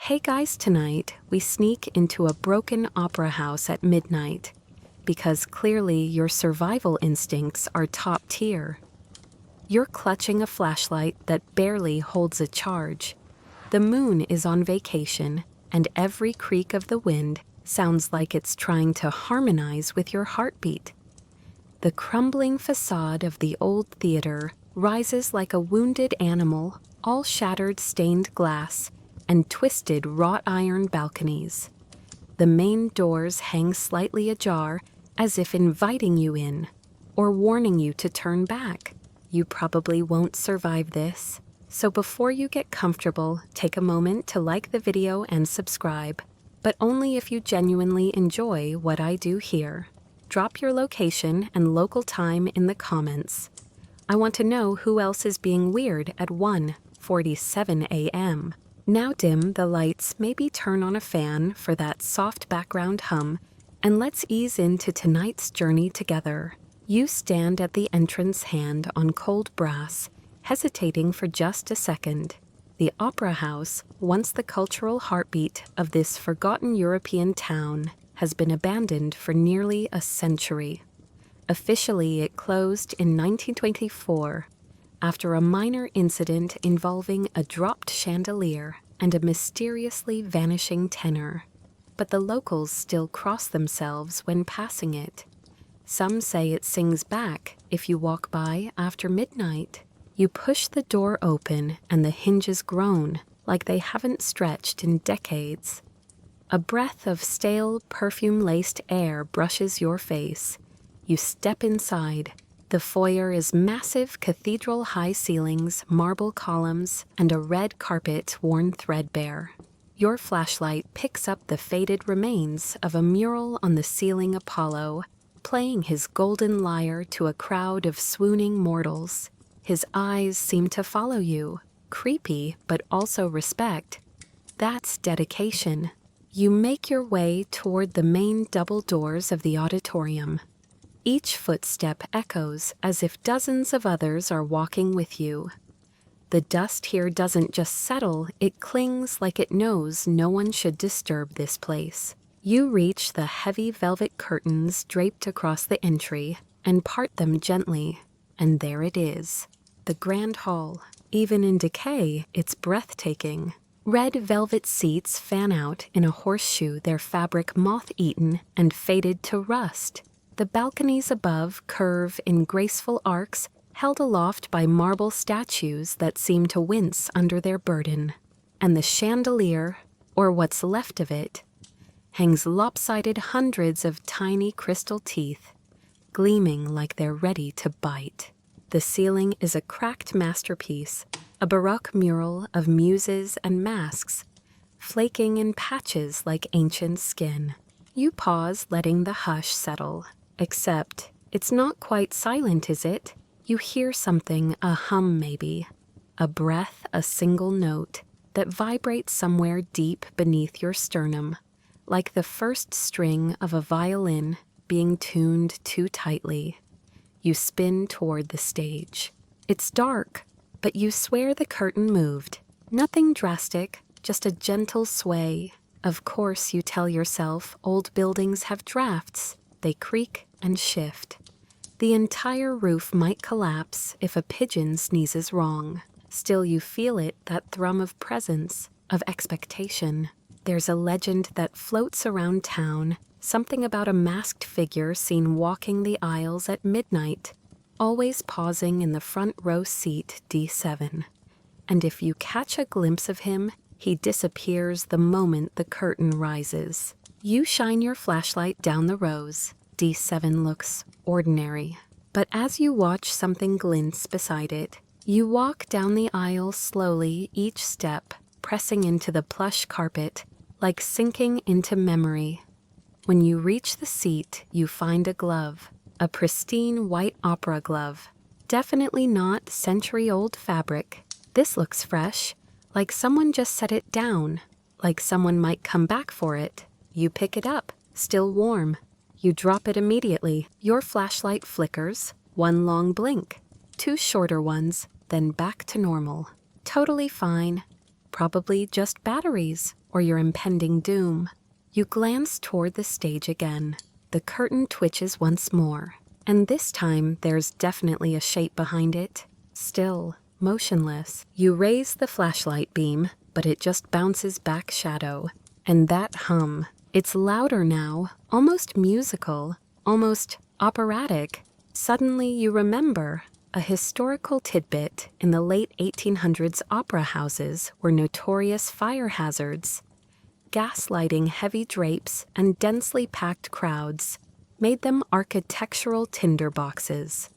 Hey guys, tonight we sneak into a broken opera house at midnight because clearly your survival instincts are top tier. You're clutching a flashlight that barely holds a charge. The moon is on vacation, and every creak of the wind sounds like it's trying to harmonize with your heartbeat. The crumbling facade of the old theater rises like a wounded animal, all shattered stained glass and twisted wrought iron balconies. The main doors hang slightly ajar, as if inviting you in, or warning you to turn back. You probably won't survive this, so before you get comfortable, take a moment to like the video and subscribe, but only if you genuinely enjoy what I do here. Drop your location and local time in the comments. I want to know who else is being weird at 1:47 a.m. Now dim the lights, maybe turn on a fan for that soft background hum, and let's ease into tonight's journey together. You stand at the entrance, hand on cold brass, hesitating for just a second. The opera house, once the cultural heartbeat of this forgotten European town, has been abandoned for nearly a century. Officially, it closed in 1924 after a minor incident involving a dropped chandelier and a mysteriously vanishing tenor. But the locals still cross themselves when passing it. Some say it sings back if you walk by after midnight. You push the door open and the hinges groan like they haven't stretched in decades. A breath of stale, perfume-laced air brushes your face. You step inside. The foyer is massive cathedral-high ceilings, marble columns, and a red carpet worn threadbare. Your flashlight picks up the faded remains of a mural on the ceiling Apollo, playing his golden lyre to a crowd of swooning mortals. His eyes seem to follow you, creepy but also respect. That's dedication. You make your way toward the main double doors of the auditorium. Each footstep echoes as if dozens of others are walking with you. The dust here doesn't just settle, it clings like it knows no one should disturb this place. You reach the heavy velvet curtains draped across the entry and part them gently, and there it is. The grand hall. Even in decay, it's breathtaking. Red velvet seats fan out in a horseshoe, their fabric moth-eaten and faded to rust. The balconies above curve in graceful arcs, held aloft by marble statues that seem to wince under their burden. And the chandelier, or what's left of it, hangs lopsided, hundreds of tiny crystal teeth, gleaming like they're ready to bite. The ceiling is a cracked masterpiece, a baroque mural of muses and masks, flaking in patches like ancient skin. You pause, letting the hush settle. Except, it's not quite silent, is it? You hear something, a hum maybe. A breath, a single note, that vibrates somewhere deep beneath your sternum, like the first string of a violin being tuned too tightly. You spin toward the stage. It's dark, but you swear the curtain moved. Nothing drastic, just a gentle sway. Of course, you tell yourself, old buildings have drafts. They creak and shift. The entire roof might collapse if a pigeon sneezes wrong. Still you feel it, that thrum of presence, of expectation. There's a legend that floats around town, something about a masked figure seen walking the aisles at midnight, always pausing in the front row seat D7. And if you catch a glimpse of him, he disappears the moment the curtain rises. You shine your flashlight down the rows. D7 looks ordinary. But as you watch, something glints beside it. You walk down the aisle slowly, each step pressing into the plush carpet, like sinking into memory. When you reach the seat, you find a glove, a pristine white opera glove. Definitely not century-old fabric. This looks fresh, like someone just set it down, like someone might come back for it. You pick it up, still warm. You drop it immediately. Your flashlight flickers, one long blink, two shorter ones, then back to normal. Totally fine. Probably just batteries or your impending doom. You glance toward the stage again. The curtain twitches once more, and this time there's definitely a shape behind it. Still, motionless. You raise the flashlight beam, but it just bounces back shadow. And that hum, it's louder now, almost musical, almost operatic. Suddenly you remember a historical tidbit. In the late 1800s, opera houses were notorious fire hazards. Gaslighting, heavy drapes, and densely packed crowds made them architectural tinderboxes.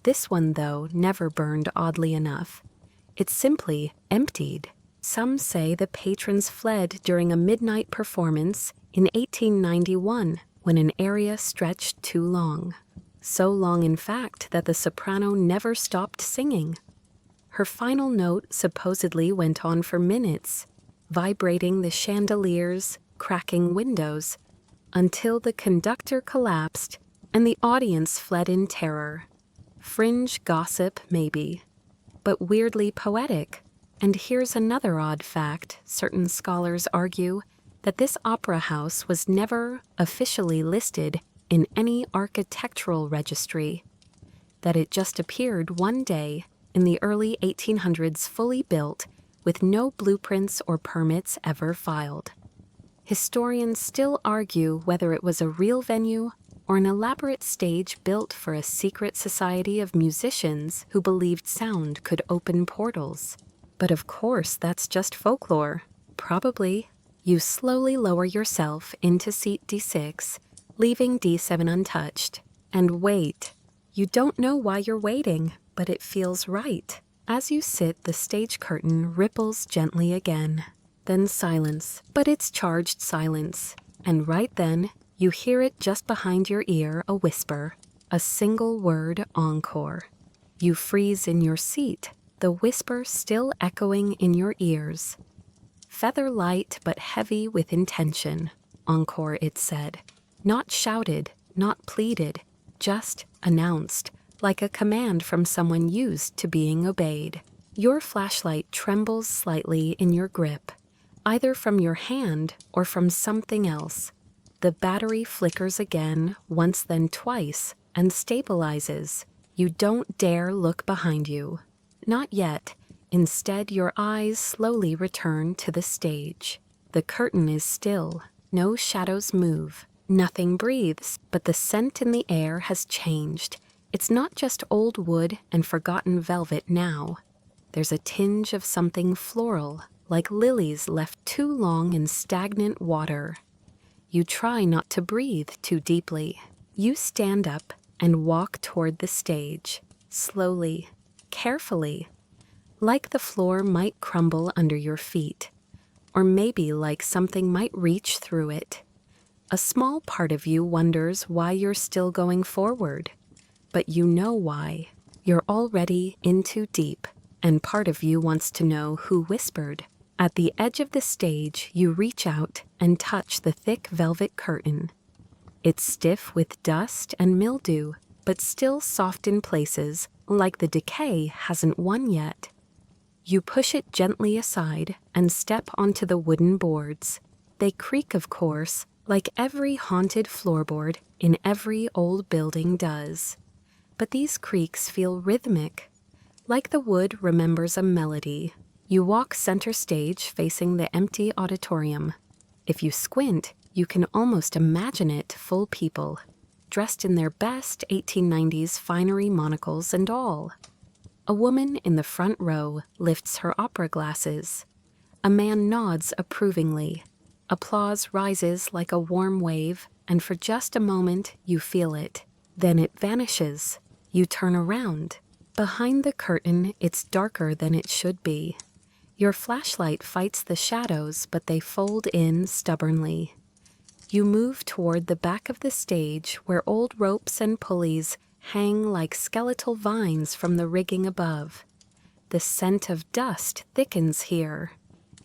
This one, though, never burned, oddly enough. It simply emptied. Some say the patrons fled during a midnight performance in 1891 when an area stretched too long. So long, in fact, that the soprano never stopped singing. Her final note supposedly went on for minutes, vibrating the chandeliers, cracking windows, until the conductor collapsed and the audience fled in terror. Fringe gossip, maybe, but weirdly poetic. And here's another odd fact. Certain scholars argue that this opera house was never officially listed in any architectural registry, that it just appeared one day in the early 1800s fully built with no blueprints or permits ever filed. Historians still argue whether it was a real venue or an elaborate stage built for a secret society of musicians who believed sound could open portals. But of course, that's just folklore. Probably. You slowly lower yourself into seat D6, leaving D7 untouched. And wait. You don't know why you're waiting, but it feels right. As you sit, the stage curtain ripples gently again. Then silence, but it's charged silence. And right then, you hear it just behind your ear, a whisper. A single word, encore. You freeze in your seat, the whisper still echoing in your ears. Feather light but heavy with intention. Encore, it said. Not shouted, not pleaded, just announced, like a command from someone used to being obeyed. Your flashlight trembles slightly in your grip, either from your hand or from something else. The battery flickers again, once then twice, and stabilizes. You don't dare look behind you. Not yet. Instead, your eyes slowly return to the stage. The curtain is still. No shadows move. Nothing breathes, but the scent in the air has changed. It's not just old wood and forgotten velvet now. There's a tinge of something floral, like lilies left too long in stagnant water. You try not to breathe too deeply. You stand up and walk toward the stage, slowly, carefully, like the floor might crumble under your feet, or maybe like something might reach through it. A small part of you wonders why you're still going forward, but you know why. You're already in too deep, and part of you wants to know who whispered. At the edge of the stage, you reach out and touch the thick velvet curtain. It's stiff with dust and mildew, but still soft in places, like the decay hasn't won yet. You push it gently aside and step onto the wooden boards. They creak, of course, like every haunted floorboard in every old building does. But these creaks feel rhythmic, like the wood remembers a melody. You walk center stage facing the empty auditorium. If you squint, you can almost imagine it full people, dressed in their best 1890s finery monocles and all. A woman in the front row lifts her opera glasses. A man nods approvingly. Applause rises like a warm wave, and for just a moment you feel it. Then it vanishes. You turn around. Behind the curtain, it's darker than it should be. Your flashlight fights the shadows, but they fold in stubbornly. You move toward the back of the stage where old ropes and pulleys hang like skeletal vines from the rigging above. The scent of dust thickens here.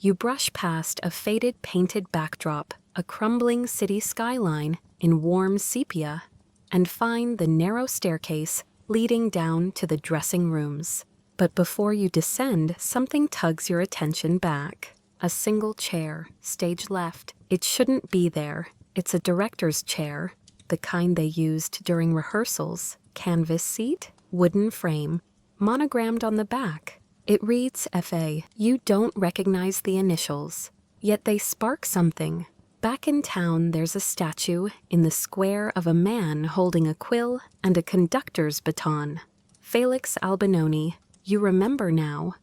You brush past a faded painted backdrop, a crumbling city skyline in warm sepia, and find the narrow staircase leading down to the dressing rooms. But before you descend, something tugs your attention back. A single chair, stage left. It shouldn't be there. It's a director's chair, the kind they used during rehearsals. Canvas seat, wooden frame, monogrammed on the back. It reads FA. You don't recognize the initials, yet they spark something. Back in town, there's a statue in the square of a man holding a quill and a conductor's baton. Felix Albinoni, you remember now.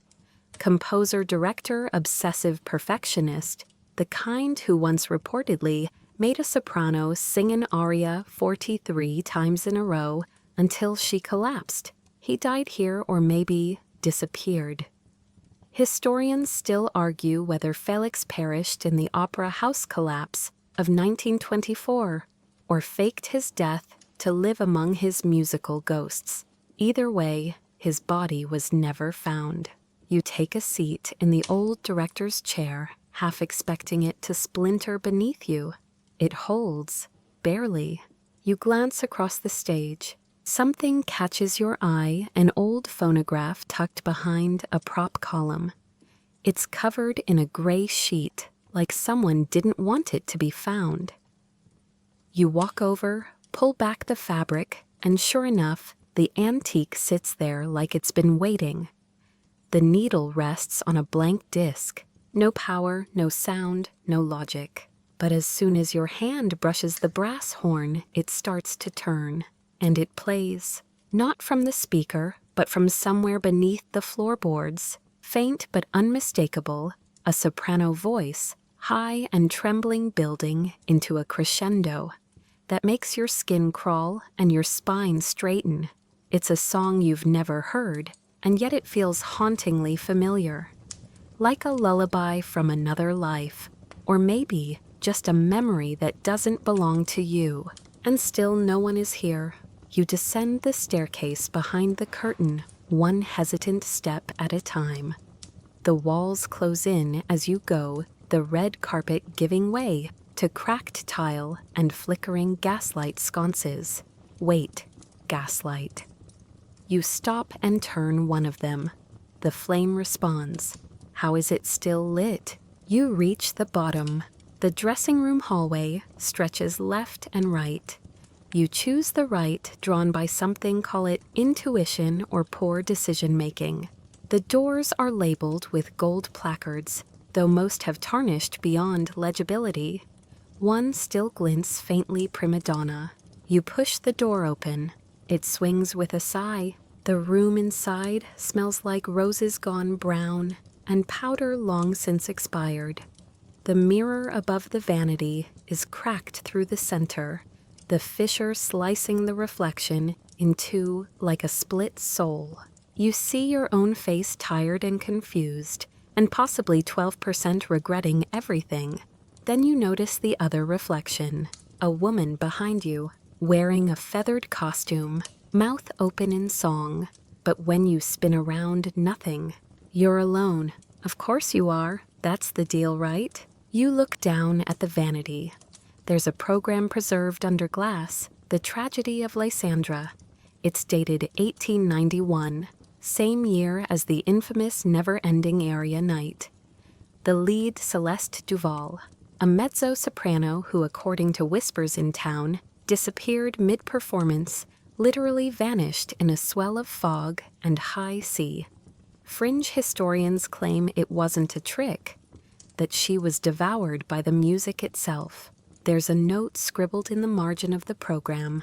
Composer, director, obsessive perfectionist, the kind who once reportedly made a soprano sing an aria 43 times in a row until she collapsed. He died here, or maybe disappeared. Historians still argue whether Felix perished in the opera house collapse of 1924 or faked his death to live among his musical ghosts. Either way, his body was never found. You take a seat in the old director's chair, half expecting it to splinter beneath you. It holds, barely. You glance across the stage. Something catches your eye, an old phonograph tucked behind a prop column. It's covered in a gray sheet, like someone didn't want it to be found. You walk over, pull back the fabric, and sure enough, the antique sits there like it's been waiting. The needle rests on a blank disc. No power, no sound, no logic. But as soon as your hand brushes the brass horn, it starts to turn. And it plays, not from the speaker, but from somewhere beneath the floorboards. Faint but unmistakable, a soprano voice, high and trembling, building into a crescendo that makes your skin crawl and your spine straighten. It's a song you've never heard, and yet it feels hauntingly familiar. Like a lullaby from another life, or maybe just a memory that doesn't belong to you. And still no one is here. You descend the staircase behind the curtain, one hesitant step at a time. The walls close in as you go, the red carpet giving way to cracked tile and flickering gaslight sconces. Wait, gaslight. You stop and turn one of them. The flame responds. How is it still lit? You reach the bottom. The dressing room hallway stretches left and right. You choose the right, drawn by something, call it intuition or poor decision-making. The doors are labeled with gold placards, though most have tarnished beyond legibility. One still glints faintly prima donna. You push the door open. It swings with a sigh. The room inside smells like roses gone brown and powder long since expired. The mirror above the vanity is cracked through the center, the fissure slicing the reflection in two like a split soul. You see your own face tired and confused, and possibly 12% regretting everything. Then you notice the other reflection, a woman behind you, wearing a feathered costume, mouth open in song. But when you spin around, nothing. You're alone. Of course you are. That's the deal, right? You look down at the vanity. There's a program preserved under glass, The Tragedy of Lysandra. It's dated 1891, same year as the infamous never-ending area night. The lead, Celeste Duval, a mezzo-soprano who, according to whispers in town, disappeared mid-performance, literally vanished in a swell of fog and high sea. Fringe historians claim it wasn't a trick, that she was devoured by the music itself. There's a note scribbled in the margin of the program.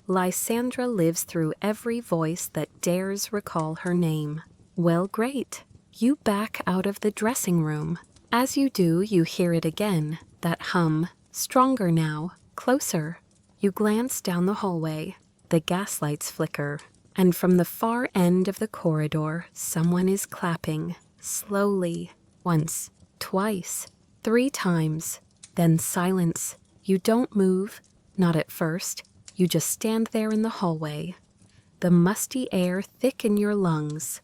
Lysandra lives through every voice that dares recall her name. Well, great. You back out of the dressing room. As you do, you hear it again, that hum, stronger now, closer. You glance down the hallway. The gaslights flicker, and from the far end of the corridor, someone is clapping, slowly, once, twice, 3 times. Then silence. You don't move, not at first. You just stand there in the hallway. The musty air thick in your lungs.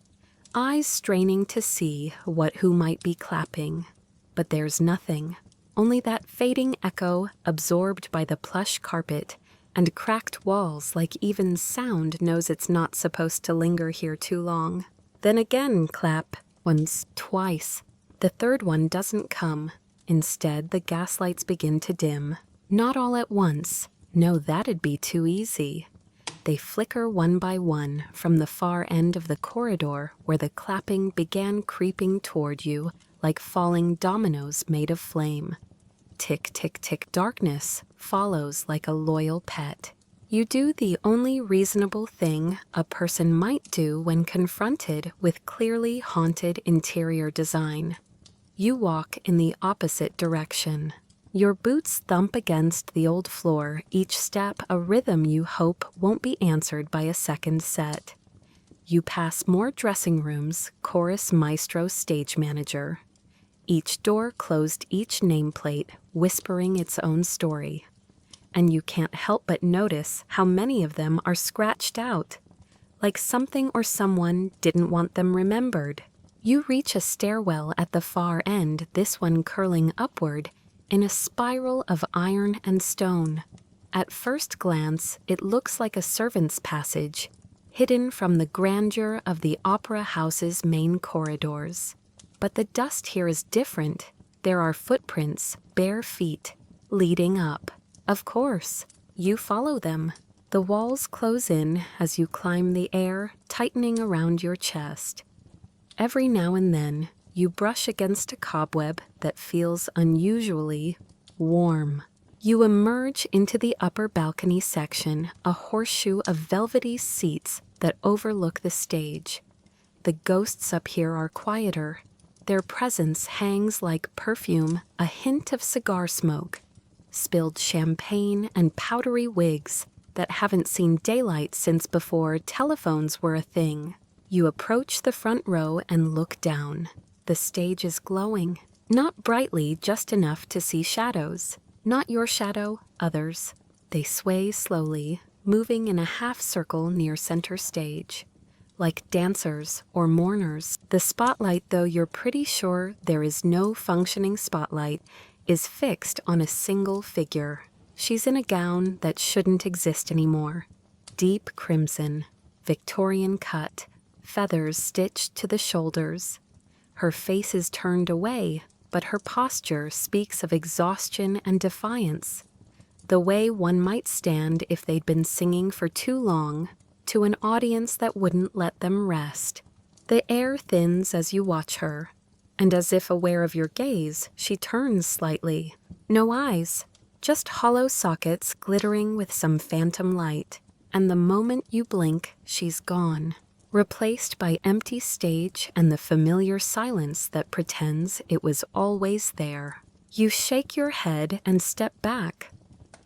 Eyes straining to see who might be clapping. But there's nothing. Only that fading echo absorbed by the plush carpet and cracked walls, like even sound knows it's not supposed to linger here too long. Then again clap, once, twice. The third one doesn't come. Instead, the gaslights begin to dim. Not all at once. No, that'd be too easy. They flicker one by one from the far end of the corridor where the clapping began creeping toward you like falling dominoes made of flame. Tick, tick, tick. Darkness follows like a loyal pet. You do the only reasonable thing a person might do when confronted with clearly haunted interior design. You walk in the opposite direction. Your boots thump against the old floor, each step a rhythm you hope won't be answered by a second set. You pass more dressing rooms, chorus maestro stage manager. Each door closed, each nameplate whispering its own story. And you can't help but notice how many of them are scratched out, like something or someone didn't want them remembered. You reach a stairwell at the far end, this one curling upward in a spiral of iron and stone. At first glance, it looks like a servant's passage, hidden from the grandeur of the opera house's main corridors. But the dust here is different. There are footprints, bare feet, leading up. Of course, you follow them. The walls close in as you climb the air, tightening around your chest. Every now and then, you brush against a cobweb that feels unusually warm. You emerge into the upper balcony section, a horseshoe of velvety seats that overlook the stage. The ghosts up here are quieter. Their presence hangs like perfume, a hint of cigar smoke, spilled champagne and powdery wigs that haven't seen daylight since before telephones were a thing. You approach the front row and look down. The stage is glowing, not brightly, just enough to see shadows. Not your shadow, others. They sway slowly, moving in a half circle near center stage. Like dancers or mourners. The spotlight, though you're pretty sure there is no functioning spotlight, is fixed on a single figure. She's in a gown that shouldn't exist anymore. Deep crimson, Victorian cut, feathers stitched to the shoulders. Her face is turned away, but her posture speaks of exhaustion and defiance. The way one might stand if they'd been singing for too long, to an audience that wouldn't let them rest. The air thins as you watch her, and as if aware of your gaze, she turns slightly. No eyes, just hollow sockets glittering with some phantom light, and the moment you blink, she's gone. Replaced by empty stage and the familiar silence that pretends it was always there. You shake your head and step back,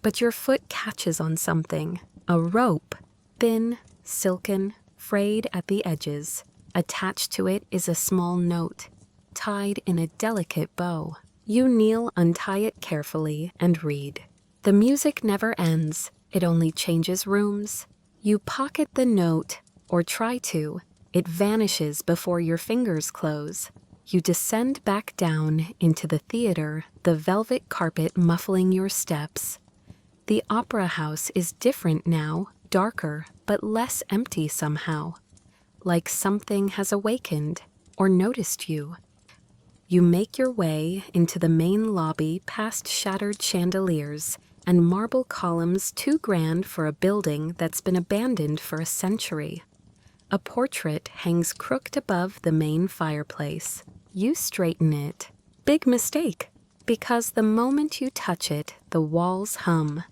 but your foot catches on something. A rope, thin, silken, frayed at the edges. Attached to it is a small note, tied in a delicate bow. You kneel, untie it carefully, and read. The music never ends, it only changes rooms. You pocket the note, or try to. It vanishes before your fingers close. You descend back down into the theater, the velvet carpet muffling your steps. The opera house is different now, darker, but less empty somehow. Like something has awakened, or noticed you. You make your way into the main lobby past shattered chandeliers and marble columns too grand for a building that's been abandoned for a century. A portrait hangs crooked above the main fireplace. You straighten it. Big mistake, because the moment you touch it, the walls hum.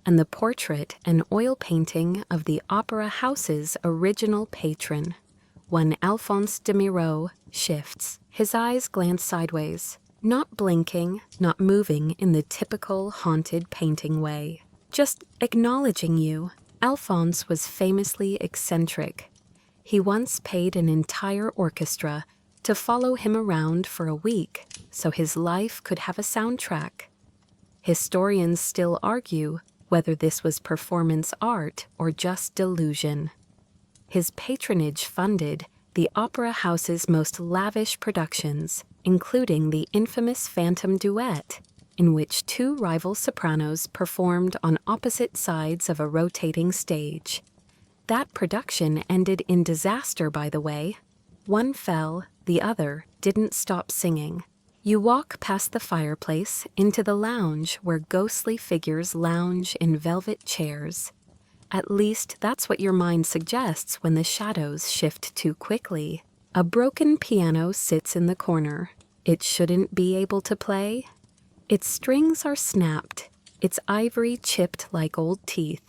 And the portrait, an oil painting of the opera house's original patron, one Alphonse de Miraut, shifts. His eyes glance sideways, not blinking, not moving in the typical haunted painting way, just acknowledging you. Alphonse was famously eccentric. He once paid an entire orchestra to follow him around for a week so his life could have a soundtrack. Historians still argue whether this was performance art or just delusion. His patronage funded the opera house's most lavish productions, including the infamous Phantom Duet, in which two rival sopranos performed on opposite sides of a rotating stage. That production ended in disaster, by the way. One fell, the other, didn't stop singing. You walk past the fireplace into the lounge where ghostly figures lounge in velvet chairs. At least that's what your mind suggests when the shadows shift too quickly. A broken piano sits in the corner. It shouldn't be able to play. Its strings are snapped, its ivory chipped like old teeth.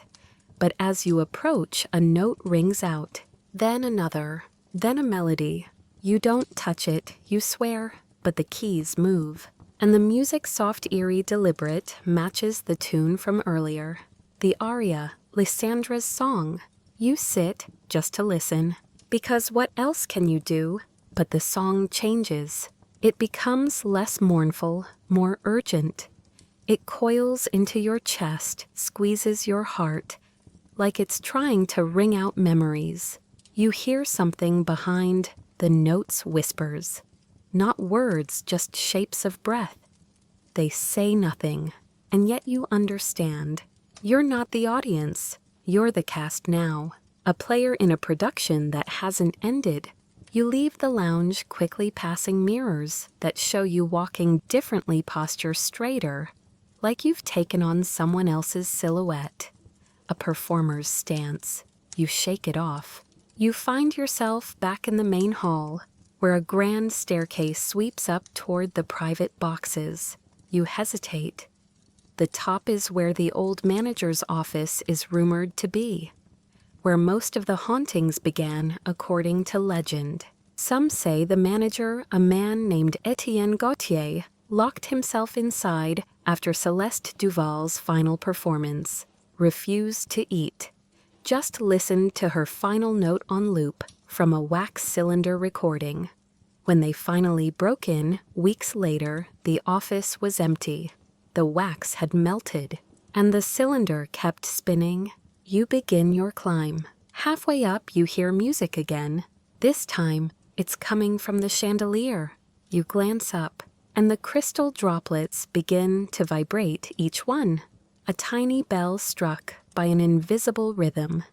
But as you approach, a note rings out. Then another, then a melody. You don't touch it, you swear, but the keys move. And the music, soft, eerie, deliberate, matches the tune from earlier. The aria, Lysandra's song. You sit just to listen. Because what else can you do? But the song changes. It becomes less mournful, more urgent. It coils into your chest, squeezes your heart, like it's trying to wring out memories. You hear something behind the note's whispers. Not words, just shapes of breath. They say nothing, and yet you understand. You're not the audience. You're the cast now. A player in a production that hasn't ended. You leave the lounge, quickly passing mirrors that show you walking differently, posture straighter, like you've taken on someone else's silhouette. A performer's stance. You shake it off. You find yourself back in the main hall, where a grand staircase sweeps up toward the private boxes. You hesitate. The top is where the old manager's office is rumored to be, where most of the hauntings began according to legend. Some say the manager, a man named Etienne Gautier, locked himself inside after Celeste Duval's final performance, refused to eat, just listened to her final note on loop from a wax cylinder recording. When they finally broke in, weeks later, the office was empty. The wax had melted, and the cylinder kept spinning. You begin your climb. Halfway up, you hear music again. This time, it's coming from the chandelier. You glance up, and the crystal droplets begin to vibrate, each one. A tiny bell struck by an invisible rhythm.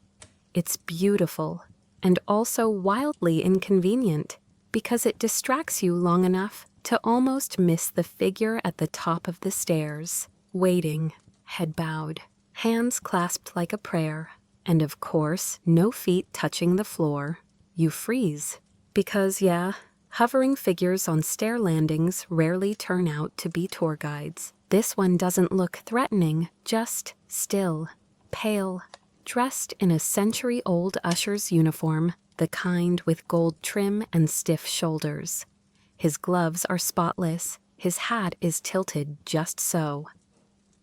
It's beautiful, and also wildly inconvenient, because it distracts you long enough to almost miss the figure at the top of the stairs, waiting, head bowed, hands clasped like a prayer, and of course, no feet touching the floor. You freeze. Because, hovering figures on stair landings rarely turn out to be tour guides. This one doesn't look threatening, just still, pale, dressed in a century-old usher's uniform, the kind with gold trim and stiff shoulders. His gloves are spotless, his hat is tilted just so.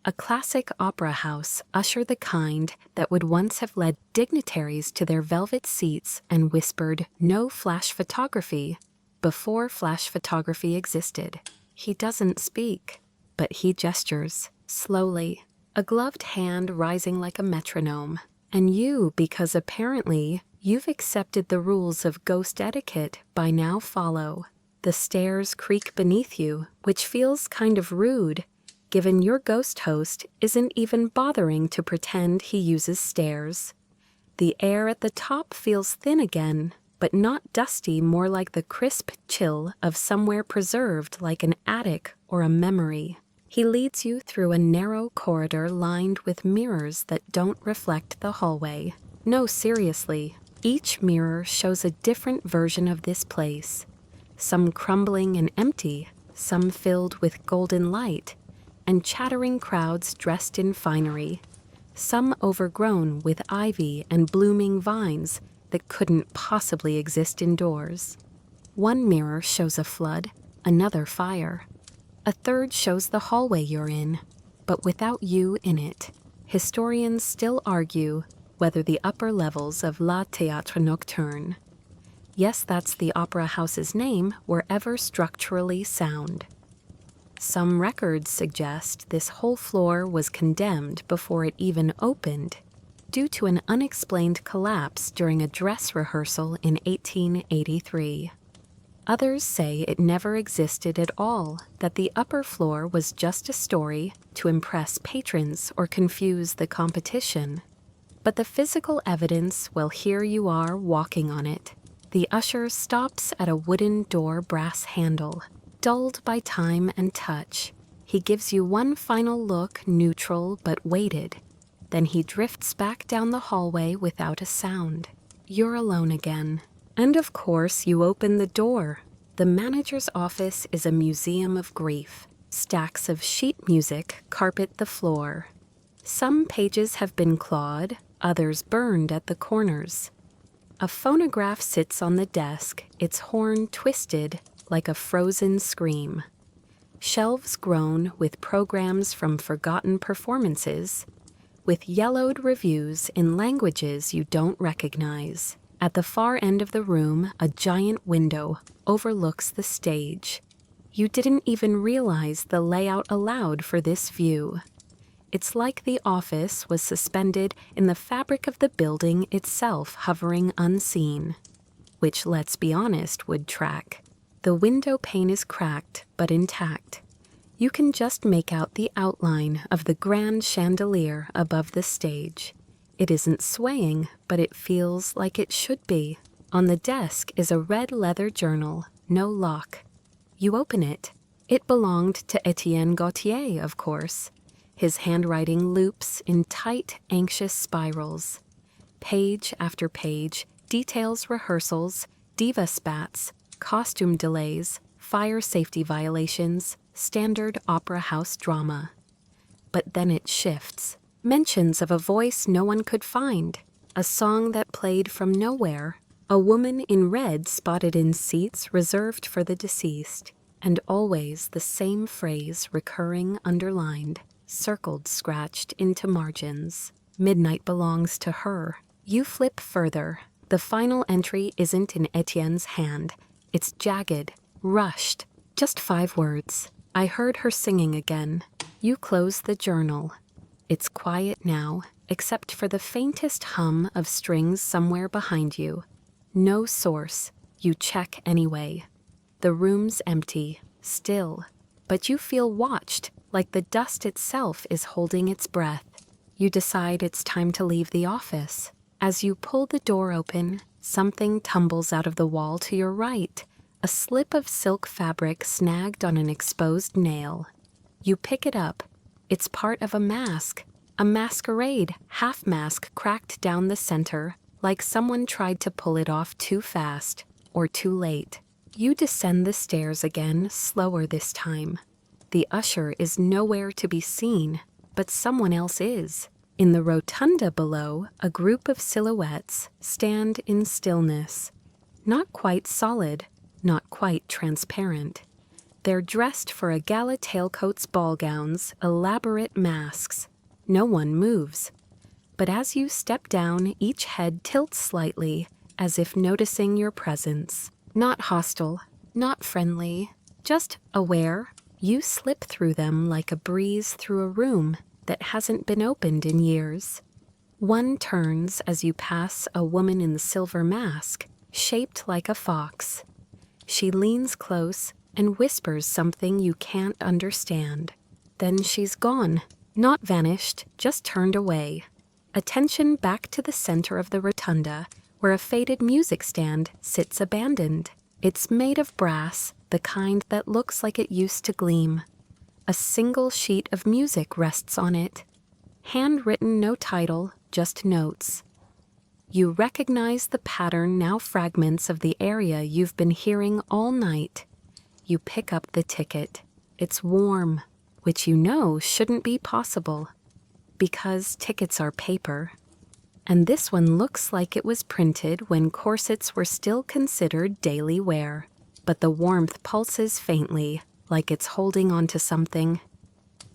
A classic opera house usher, the kind that would once have led dignitaries to their velvet seats and whispered, "No flash photography," before flash photography existed. He doesn't speak, but he gestures, slowly, a gloved hand rising like a metronome. And you, because apparently you've accepted the rules of ghost etiquette, by now follow. The stairs creak beneath you, which feels kind of rude, given your ghost host isn't even bothering to pretend he uses stairs. The air at the top feels thin again, but not dusty, more like the crisp chill of somewhere preserved, like an attic or a memory. He leads you through a narrow corridor lined with mirrors that don't reflect the hallway. No, seriously, each mirror shows a different version of this place. Some crumbling and empty, some filled with golden light, and chattering crowds dressed in finery, some overgrown with ivy and blooming vines that couldn't possibly exist indoors. One mirror shows a flood, another fire. A third shows the hallway you're in, but without you in it. Historians still argue whether the upper levels of La Théâtre Nocturne, yes, that's the opera house's name, were ever structurally sound. Some records suggest this whole floor was condemned before it even opened, due to an unexplained collapse during a dress rehearsal in 1883. Others say it never existed at all, that the upper floor was just a story to impress patrons or confuse the competition. But the physical evidence, well, here you are walking on it. The usher stops at a wooden door brass handle, dulled by time and touch. He gives you one final look, neutral but weighted. Then he drifts back down the hallway without a sound. You're alone again. And of course, you open the door. The manager's office is a museum of grief. Stacks of sheet music carpet the floor. Some pages have been clawed, others burned at the corners. A phonograph sits on the desk, its horn twisted like a frozen scream. Shelves groan with programs from forgotten performances, with yellowed reviews in languages you don't recognize. At the far end of the room, a giant window overlooks the stage. You didn't even realize the layout allowed for this view. It's like the office was suspended in the fabric of the building itself, hovering unseen. Which, let's be honest, would track. The window pane is cracked, but intact. You can just make out the outline of the grand chandelier above the stage. It isn't swaying, but it feels like it should be. On the desk is a red leather journal, no lock. You open it. It belonged to Etienne Gautier, of course. His handwriting loops in tight, anxious spirals. Page after page details rehearsals, diva spats, costume delays, fire safety violations, standard opera house drama. But then it shifts. Mentions of a voice no one could find, a song that played from nowhere, a woman in red spotted in seats reserved for the deceased, and always the same phrase recurring underlined, circled, scratched into margins. Midnight belongs to her. You flip further. The final entry isn't in Etienne's hand. It's jagged, rushed. Just 5 words. I heard her singing again. You close the journal. It's quiet now, except for the faintest hum of strings somewhere behind you. No source. You check anyway. The room's empty, still, but you feel watched, like the dust itself is holding its breath. You decide it's time to leave the office. As you pull the door open, something tumbles out of the wall to your right, a slip of silk fabric snagged on an exposed nail. You pick it up. It's part of a masquerade, half mask cracked down the center, like someone tried to pull it off too fast or too late. You descend the stairs again, slower this time. The usher is nowhere to be seen, but someone else is. In the rotunda below, a group of silhouettes stand in stillness. Not quite solid, not quite transparent. They're dressed for a gala tailcoats, ball gowns, elaborate masks. No one moves. But as you step down, each head tilts slightly, as if noticing your presence. Not hostile, not friendly, just aware. You slip through them like a breeze through a room that hasn't been opened in years. One turns as you pass a woman in the silver mask, shaped like a fox. She leans close and whispers something you can't understand. Then she's gone. Not vanished, just turned away. Attention back to the center of the rotunda, where a faded music stand sits abandoned. It's made of brass, the kind that looks like it used to gleam. A single sheet of music rests on it. Handwritten, no title, just notes. You recognize the pattern, now fragments of the area you've been hearing all night. You pick up the ticket. It's warm, which you know shouldn't be possible, because tickets are paper. And this one looks like it was printed when corsets were still considered daily wear. But the warmth pulses faintly, like it's holding onto something.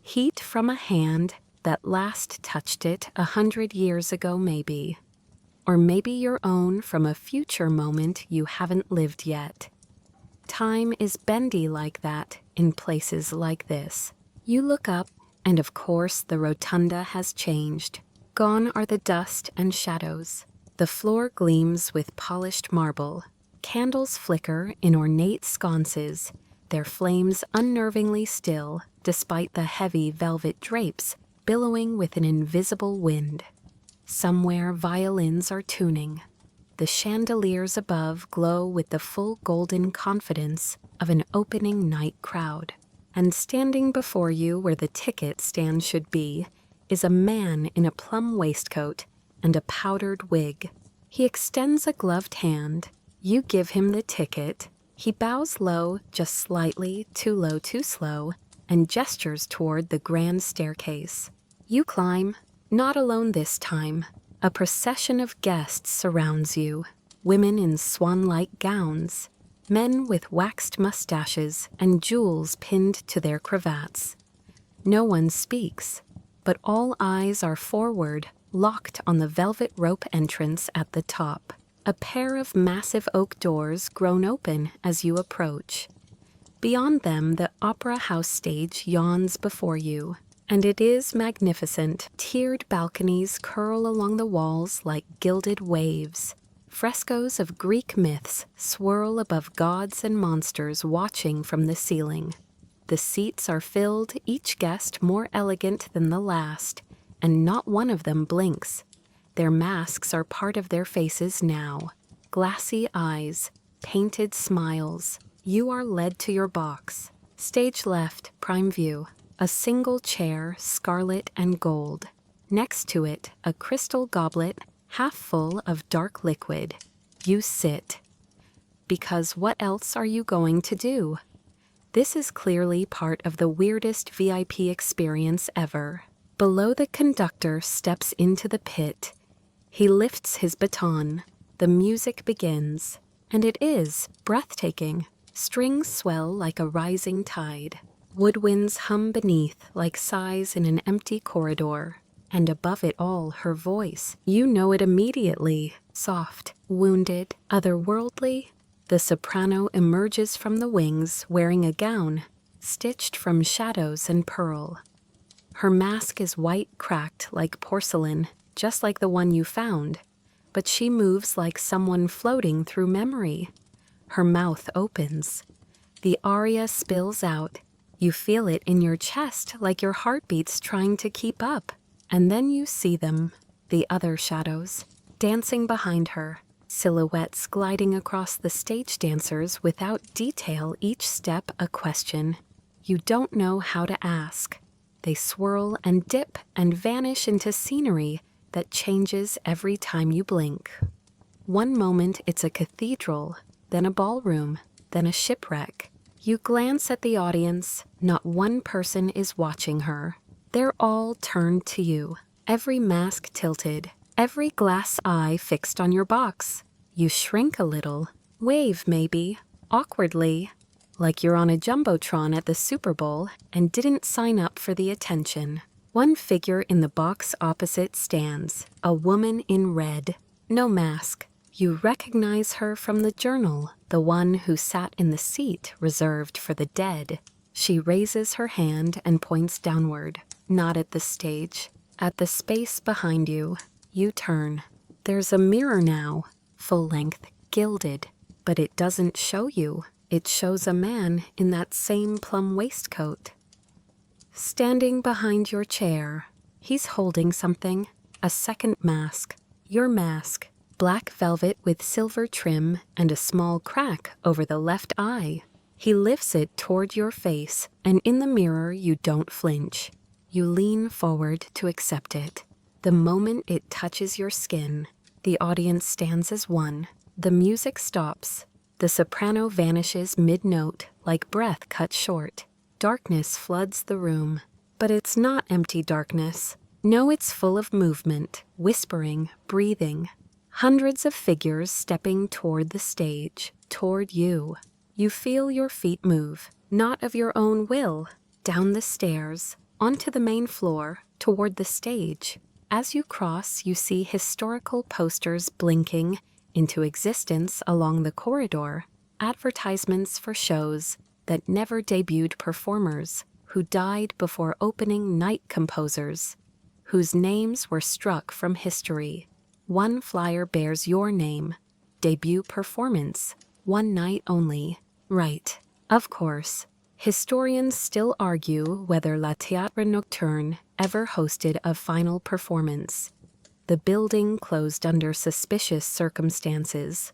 Heat from a hand that last touched it 100 years ago maybe. Or maybe your own from a future moment you haven't lived yet. Time is bendy like that in places like this. You look up, and of course the rotunda has changed. Gone are the dust and shadows. The floor gleams with polished marble. Candles flicker in ornate sconces, their flames unnervingly still despite the heavy velvet drapes billowing with an invisible wind. Somewhere violins are tuning. the chandeliers above glow with the full golden confidence of an opening night crowd. And standing before you where the ticket stand should be is a man in a plum waistcoat and a powdered wig. He extends a gloved hand. You give him the ticket. He bows low, just slightly, too low, too slow, and gestures toward the grand staircase. You climb, not alone this time. A procession of guests surrounds you, women in swan-like gowns, men with waxed mustaches and jewels pinned to their cravats. No one speaks, but all eyes are forward, locked on the velvet rope entrance at the top. A pair of massive oak doors groan open as you approach. Beyond them, the opera house stage yawns before you, and it is magnificent. Tiered balconies curl along the walls like gilded waves. Frescoes of Greek myths swirl above gods and monsters watching from the ceiling. The seats are filled, each guest more elegant than the last, and not one of them blinks. Their masks are part of their faces now. Glassy eyes, painted smiles. You are led to your box. Stage left, prime view. A single chair, scarlet and gold. Next to it, a crystal goblet, half full of dark liquid. You sit. Because what else are you going to do? This is clearly part of the weirdest VIP experience ever. Below, the conductor steps into the pit. He lifts his baton. The music begins, and it is breathtaking. Strings swell like a rising tide. Woodwinds hum beneath like sighs in an empty corridor. And above it all, her voice. You know it immediately. Soft, wounded, otherworldly. The soprano emerges from the wings wearing a gown, stitched from shadows and pearl. Her mask is white, cracked like porcelain, just like the one you found. But she moves like someone floating through memory. Her mouth opens. The aria spills out. You feel it in your chest like your heartbeat's trying to keep up. And then you see them, the other shadows, dancing behind her, silhouettes gliding across the stage dancers without detail, each step a question. You don't know how to ask. They swirl and dip and vanish into scenery that changes every time you blink. One moment it's a cathedral, then a ballroom, then a shipwreck. You glance at the audience. Not one person is watching her. They're all turned to you, every mask tilted, every glass eye fixed on your box. You shrink a little, wave maybe, awkwardly, like you're on a jumbotron at the Super Bowl and didn't sign up for the attention. One figure in the box opposite stands, a woman in red, no mask. You recognize her from the journal, the one who sat in the seat reserved for the dead. She raises her hand and points downward, not at the stage, at the space behind you. You turn. There's a mirror now, full length, gilded, but it doesn't show you. It shows a man in that same plum waistcoat. Standing behind your chair, he's holding something, a second mask, your mask, black velvet with silver trim and a small crack over the left eye. He lifts it toward your face, and in the mirror you don't flinch. You lean forward to accept it. The moment it touches your skin, the audience stands as one. The music stops. The soprano vanishes mid-note, like breath cut short. Darkness floods the room. But it's not empty darkness. No, it's full of movement, whispering, breathing. Hundreds of figures stepping toward the stage, toward you. You feel your feet move, not of your own will, down the stairs, onto the main floor, toward the stage. As you cross, you see historical posters blinking into existence along the corridor, advertisements for shows that never debuted performers, who died before opening night composers, whose names were struck from history. One flyer bears your name, debut performance, one night only. Right, of course. Historians still argue whether La Théâtre Nocturne ever hosted a final performance. The building closed under suspicious circumstances.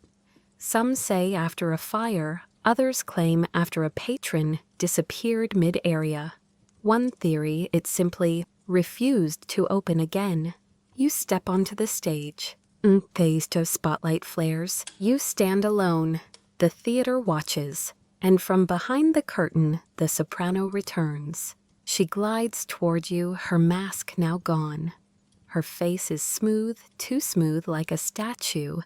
Some say after a fire, others claim after a patron disappeared mid-area. One theory, it simply refused to open again. You step onto the stage. Taste of spotlight flares. You stand alone. The theater watches, and from behind the curtain, the soprano returns. She glides toward you, her mask now gone. Her face is smooth, too smooth like a statue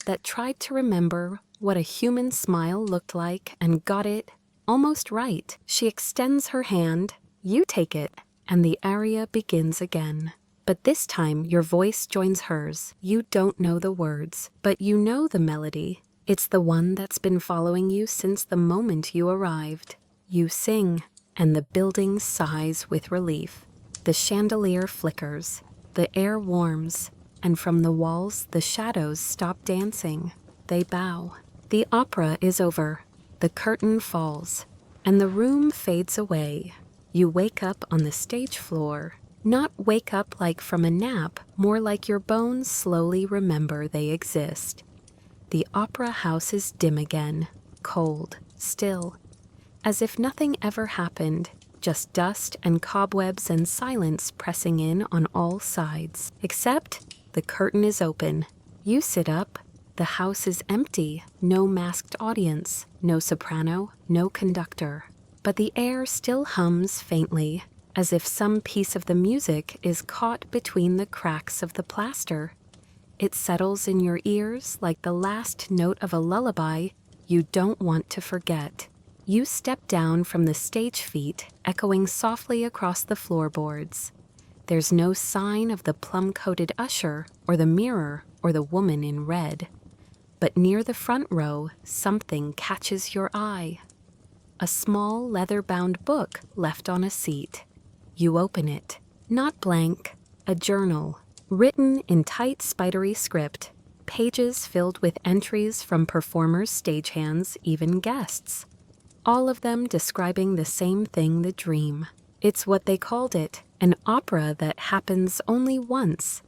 that tried to remember what a human smile looked like and got it almost right. She extends her hand, you take it, and the aria begins again. But this time your voice joins hers. You don't know the words, but you know the melody. It's the one that's been following you since the moment you arrived. You sing, and the building sighs with relief. The chandelier flickers, the air warms, and from the walls the shadows stop dancing. They bow. The opera is over. The curtain falls, and the room fades away. You wake up on the stage floor. Not wake up like from a nap, more like your bones slowly remember they exist. The opera house is dim again, cold, still, as if nothing ever happened, just dust and cobwebs and silence pressing in on all sides. Except the curtain is open. You sit up. The house is empty, no masked audience, no soprano, no conductor. But the air still hums faintly, as if some piece of the music is caught between the cracks of the plaster. It settles in your ears like the last note of a lullaby you don't want to forget. You step down from the stage feet, echoing softly across the floorboards. There's no sign of the plum-coated usher or the mirror or the woman in red. But near the front row, something catches your eye. A small leather-bound book left on a seat. You open it. Not blank, a journal. Written in tight spidery script, pages filled with entries from performers, stagehands, even guests. All of them describing the same thing, the dream. It's what they called it, an opera that happens only once.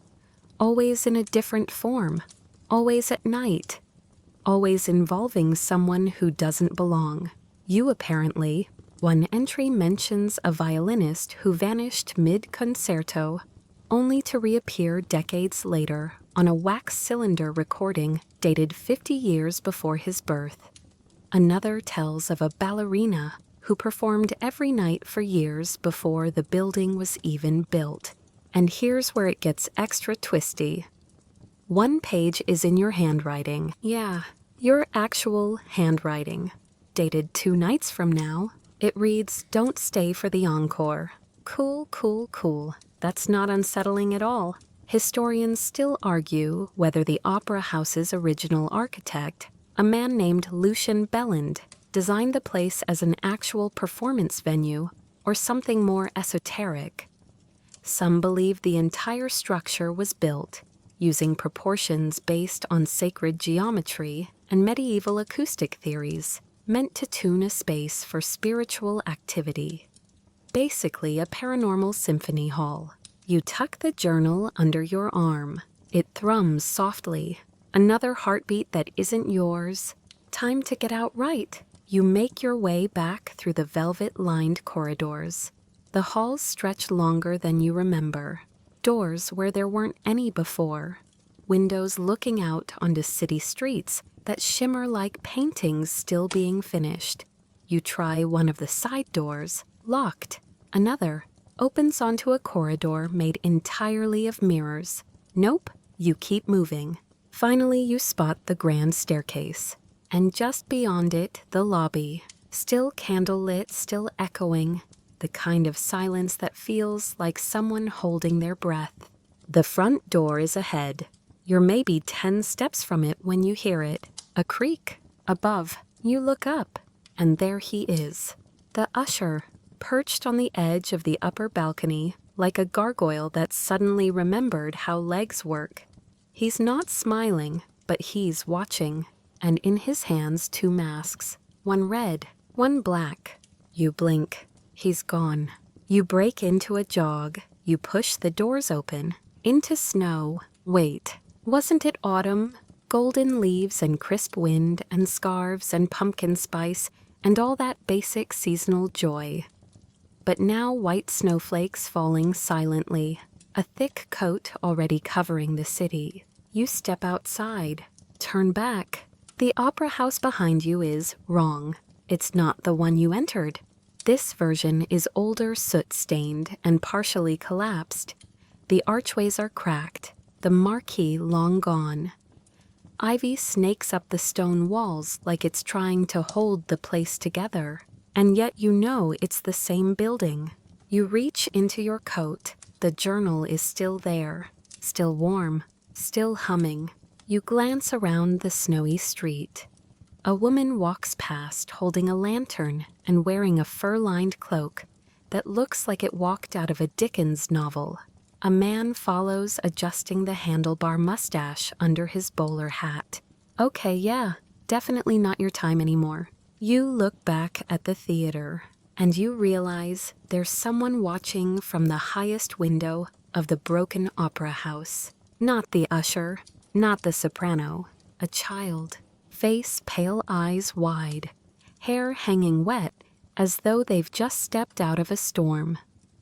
Always in a different form. Always at night. Always involving someone who doesn't belong. You apparently. One entry mentions a violinist who vanished mid-concerto, only to reappear decades later on a wax cylinder recording dated 50 years before his birth. Another tells of a ballerina who performed every night for years before the building was even built. And here's where it gets extra twisty. One page is in your handwriting. Yeah, your actual handwriting. Dated 2 nights from now. It reads, "Don't stay for the encore." Cool, cool, cool. That's not unsettling at all. Historians still argue whether the opera house's original architect, a man named Lucian Belland, designed the place as an actual performance venue or something more esoteric. Some believe the entire structure was built using proportions based on sacred geometry and medieval acoustic theories, meant to tune a space for spiritual activity. Basically a paranormal symphony hall. You tuck the journal under your arm. It thrums softly. Another heartbeat that isn't yours. Time to get out right. You make your way back through the velvet-lined corridors. The halls stretch longer than you remember. Doors where there weren't any before. Windows looking out onto city streets that shimmer like paintings still being finished. You try one of the side doors, locked. Another opens onto a corridor made entirely of mirrors. Nope, you keep moving. Finally, you spot the grand staircase. And just beyond it, the lobby. Still candlelit, still echoing. The kind of silence that feels like someone holding their breath. The front door is ahead. You're maybe 10 steps from it when you hear it. A creak. Above, you look up, and there he is. The usher, perched on the edge of the upper balcony, like a gargoyle that suddenly remembered how legs work. He's not smiling, but he's watching, and in his hands 2 masks, one red, one black. You blink. He's gone. You break into a jog. You push the doors open. Into snow. Wait, wasn't it autumn? Golden leaves and crisp wind and scarves and pumpkin spice and all that basic seasonal joy. But now white snowflakes falling silently, a thick coat already covering the city. You step outside, turn back. The opera house behind you is wrong. It's not the one you entered. This version is older, soot-stained, and partially collapsed. The archways are cracked, the marquee long gone. Ivy snakes up the stone walls like it's trying to hold the place together. And yet you know it's the same building. You reach into your coat. The journal is still there, still warm, still humming. You glance around the snowy street. A woman walks past holding a lantern and wearing a fur-lined cloak that looks like it walked out of a Dickens novel. A man follows, adjusting the handlebar mustache under his bowler hat. Okay, yeah, definitely not your time anymore. You look back at the theater, and you realize there's someone watching from the highest window of the broken opera house. Not the usher, not the soprano, a child. Face pale, eyes wide, hair hanging wet as though they've just stepped out of a storm.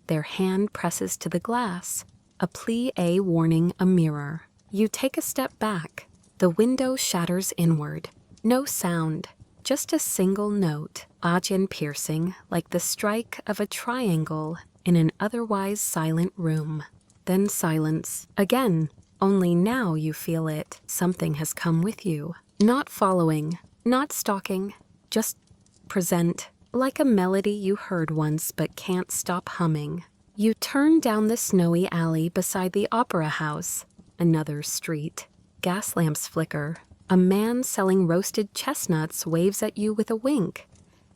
Their hand presses to the glass, a plie warning a mirror. You take a step back. The window shatters inward. No sound. Just a single note, odd and piercing, like the strike of a triangle in an otherwise silent room. Then silence. Again, only now you feel it. Something has come with you. Not following, not stalking, just present, like a melody you heard once but can't stop humming. You turn down the snowy alley beside the opera house. Another street. Gas lamps flicker. A man selling roasted chestnuts waves at you with a wink.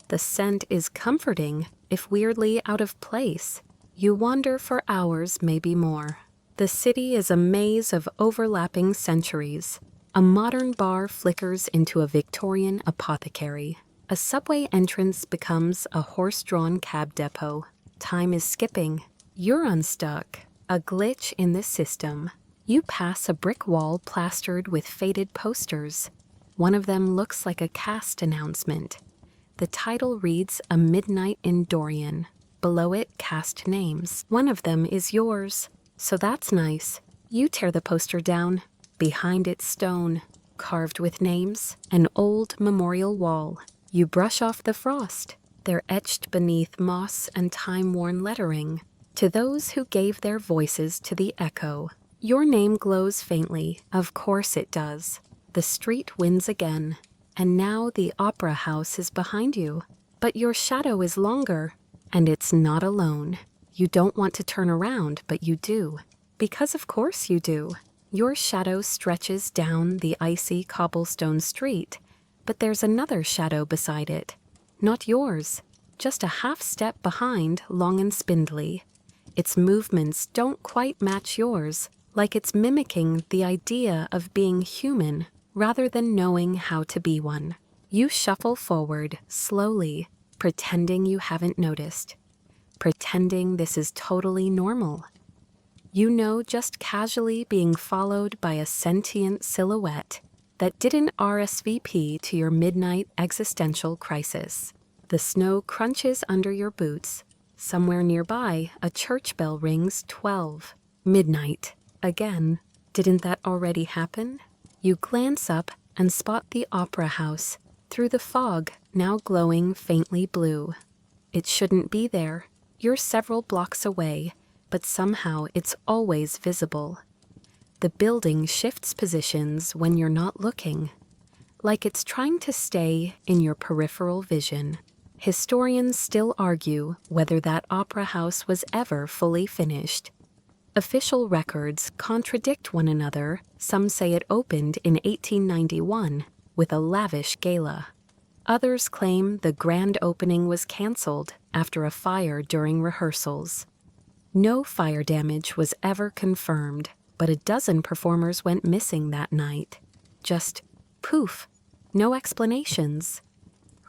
The scent is comforting, if weirdly out of place. You wander for hours, maybe more. The city is a maze of overlapping centuries. A modern bar flickers into a Victorian apothecary. A subway entrance becomes a horse-drawn cab depot. Time is skipping. You're unstuck. A glitch in the system. You pass a brick wall plastered with faded posters. One of them looks like a cast announcement. The title reads A Midnight in Dorian. Below it, cast names. One of them is yours. So that's nice. You tear the poster down. Behind it, stone, carved with names, an old memorial wall. You brush off the frost. They're etched beneath moss and time-worn lettering. To those who gave their voices to the echo. Your name glows faintly. Of course it does. The street wins again. And now the opera house is behind you. But your shadow is longer. And it's not alone. You don't want to turn around, but you do. Because of course you do. Your shadow stretches down the icy cobblestone street. But there's another shadow beside it. Not yours. Just a half step behind, long and spindly. Its movements don't quite match yours. Like it's mimicking the idea of being human rather than knowing how to be one. You shuffle forward, slowly, pretending you haven't noticed. Pretending this is totally normal. You know, just casually being followed by a sentient silhouette that didn't RSVP to your midnight existential crisis. The snow crunches under your boots. Somewhere nearby, a church bell rings 12. Midnight. Again. Didn't that already happen? You glance up and spot the opera house through the fog, now glowing faintly blue. It shouldn't be there. You're several blocks away, but somehow it's always visible. The building shifts positions when you're not looking, like it's trying to stay in your peripheral vision. Historians still argue whether that opera house was ever fully finished. Official records contradict one another. Some say it opened in 1891 with a lavish gala. Others claim the grand opening was canceled after a fire during rehearsals. No fire damage was ever confirmed, but a dozen performers went missing that night. Just poof, no explanations.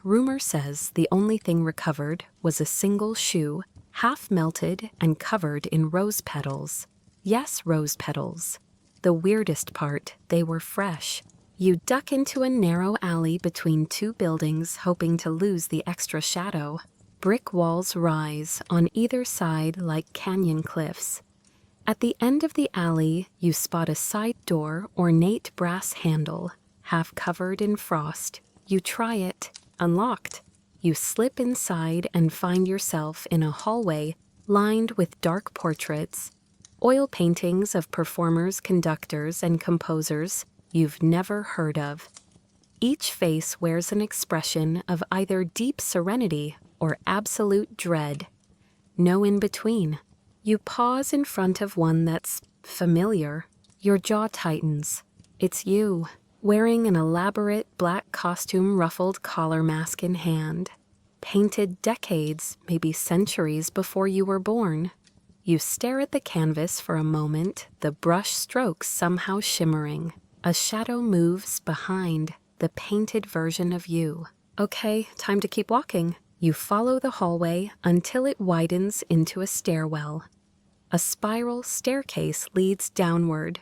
Rumor says the only thing recovered was a single shoe, half melted and covered in rose petals. Yes, rose petals. The weirdest part, they were fresh. You duck into a narrow alley between two buildings, hoping to lose the extra shadow. Brick walls rise on either side like canyon cliffs. At the end of the alley, you spot a side door, ornate brass handle, half covered in frost. You try it, unlocked. You slip inside and find yourself in a hallway lined with dark portraits, oil paintings of performers, conductors, and composers you've never heard of. Each face wears an expression of either deep serenity or absolute dread. No in between. You pause in front of one that's familiar. Your jaw tightens. It's you, wearing an elaborate black costume, ruffled collar, mask in hand. Painted decades, maybe centuries before you were born. You stare at the canvas for a moment, the brush strokes somehow shimmering. A shadow moves behind the painted version of you. Okay, time to keep walking. You follow the hallway until it widens into a stairwell. A spiral staircase leads downward.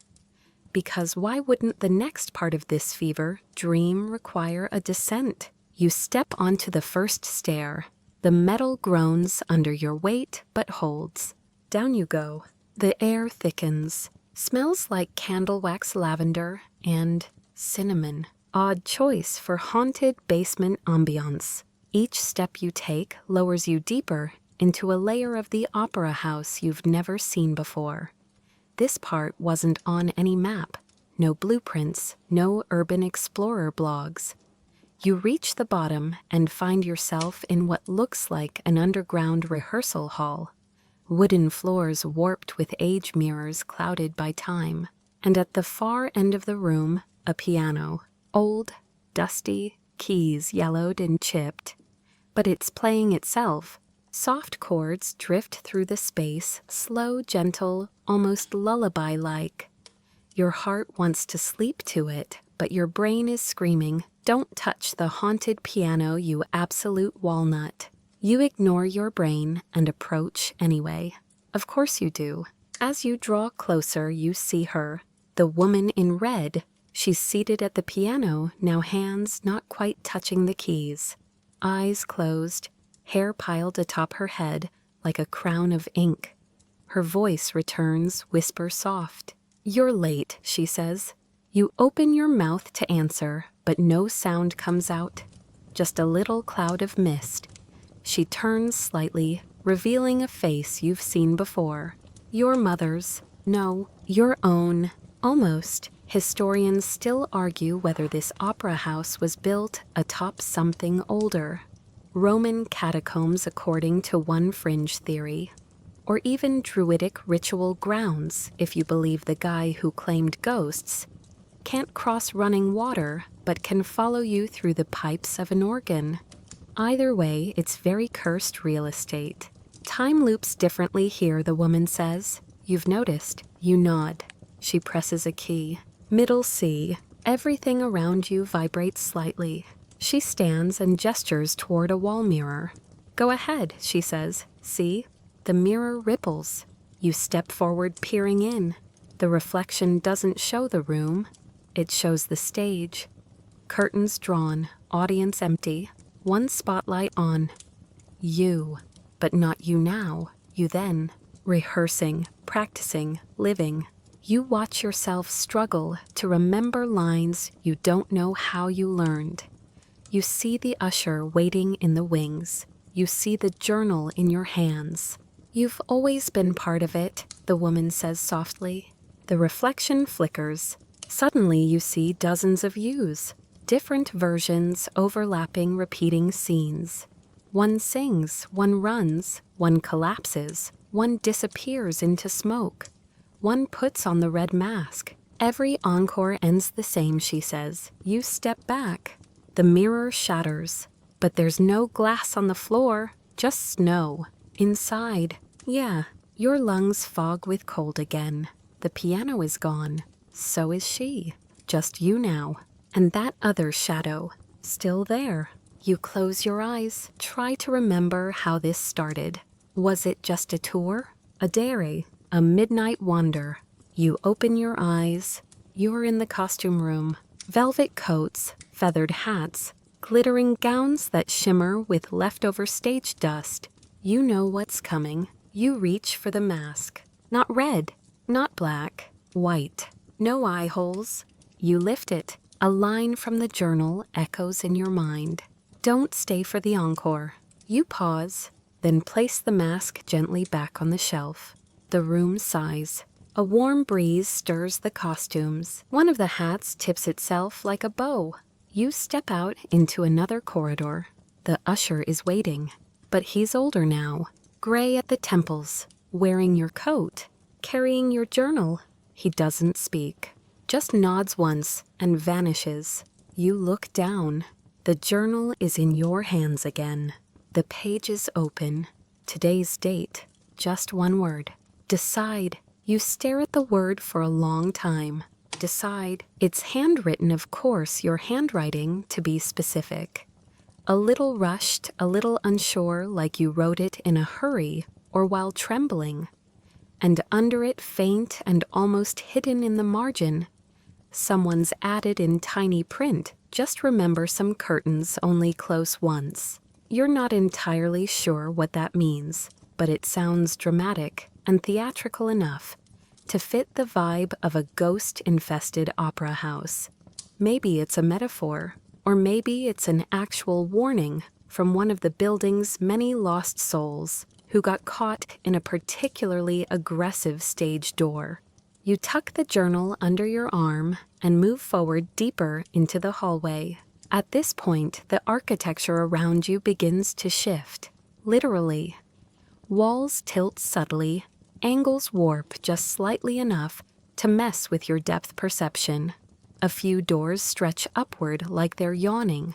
Because why wouldn't the next part of this fever dream require a descent? You step onto the first stair. The metal groans under your weight but holds. Down you go. The air thickens. Smells like candle wax, lavender, and cinnamon. Odd choice for haunted basement ambiance. Each step you take lowers you deeper into a layer of the opera house you've never seen before. This part wasn't on any map. No blueprints, no urban explorer blogs. You reach the bottom and find yourself in what looks like an underground rehearsal hall. Wooden floors warped with age, mirrors clouded by time. And at the far end of the room, a piano. Old, dusty, keys yellowed and chipped. But it's playing itself. Soft chords drift through the space, slow, gentle, almost lullaby-like. Your heart wants to sleep to it, but your brain is screaming, "Don't touch the haunted piano, you absolute walnut." You ignore your brain and approach anyway. Of course you do. As you draw closer, you see her, the woman in red. She's seated at the piano, now hands not quite touching the keys. Eyes closed, hair piled atop her head like a crown of ink. Her voice returns, whisper soft. "You're late," she says. You open your mouth to answer, but no sound comes out. Just a little cloud of mist. She turns slightly, revealing a face you've seen before. Your mother's. No, your own. Almost. Historians still argue whether this opera house was built atop something older. Roman catacombs, according to one fringe theory. Or even druidic ritual grounds, if you believe the guy who claimed ghosts can't cross running water, but can follow you through the pipes of an organ. Either way, it's very cursed real estate. Time loops differently here, the woman says. You've noticed. You nod. She presses a key. Middle C. Everything around you vibrates slightly. She stands and gestures toward a wall mirror. Go ahead, she says. See? The mirror ripples. You step forward, peering in. The reflection doesn't show the room. It shows the stage. Curtains drawn, audience empty. One spotlight on. You. But not you now. You then. Rehearsing, practicing, living. You watch yourself struggle to remember lines you don't know how you learned. You see the usher waiting in the wings. You see the journal in your hands. You've always been part of it, the woman says softly. The reflection flickers. Suddenly you see dozens of yous. Different versions, overlapping, repeating scenes. One sings, one runs, one collapses, one disappears into smoke. One puts on the red mask. Every encore ends the same, she says. You step back. The mirror shatters. But there's no glass on the floor, just snow. Inside, yeah, your lungs fog with cold again. The piano is gone. So is she. Just you now. And that other shadow, still there. You close your eyes, try to remember how this started. Was it just a tour? A dairy? A midnight wander? You open your eyes. You're in the costume room. Velvet coats, feathered hats, glittering gowns that shimmer with leftover stage dust. You know what's coming. You reach for the mask. Not red, not black, white. No eye holes. You lift it. A line from the journal echoes in your mind. Don't stay for the encore. You pause, then place the mask gently back on the shelf. The room sighs. A warm breeze stirs the costumes. One of the hats tips itself like a bow. You step out into another corridor. The usher is waiting, but he's older now, gray at the temples, wearing your coat, carrying your journal. He doesn't speak, just nods once and vanishes. You look down. The journal is in your hands again. The pages open. Today's date. Just one word. Decide. You stare at the word for a long time. Decide. It's handwritten, of course, your handwriting, to be specific. A little rushed, a little unsure, like you wrote it in a hurry or while trembling. And under it, faint and almost hidden in the margin, someone's added in tiny print, just remember some curtains only close once. You're not entirely sure what that means, but it sounds dramatic and theatrical enough to fit the vibe of a ghost-infested opera house. Maybe it's a metaphor, or maybe it's an actual warning from one of the building's many lost souls who got caught in a particularly aggressive stage door. You tuck the journal under your arm and move forward deeper into the hallway. At this point, the architecture around you begins to shift, literally. Walls tilt subtly, angles warp just slightly enough to mess with your depth perception. A few doors stretch upward like they're yawning.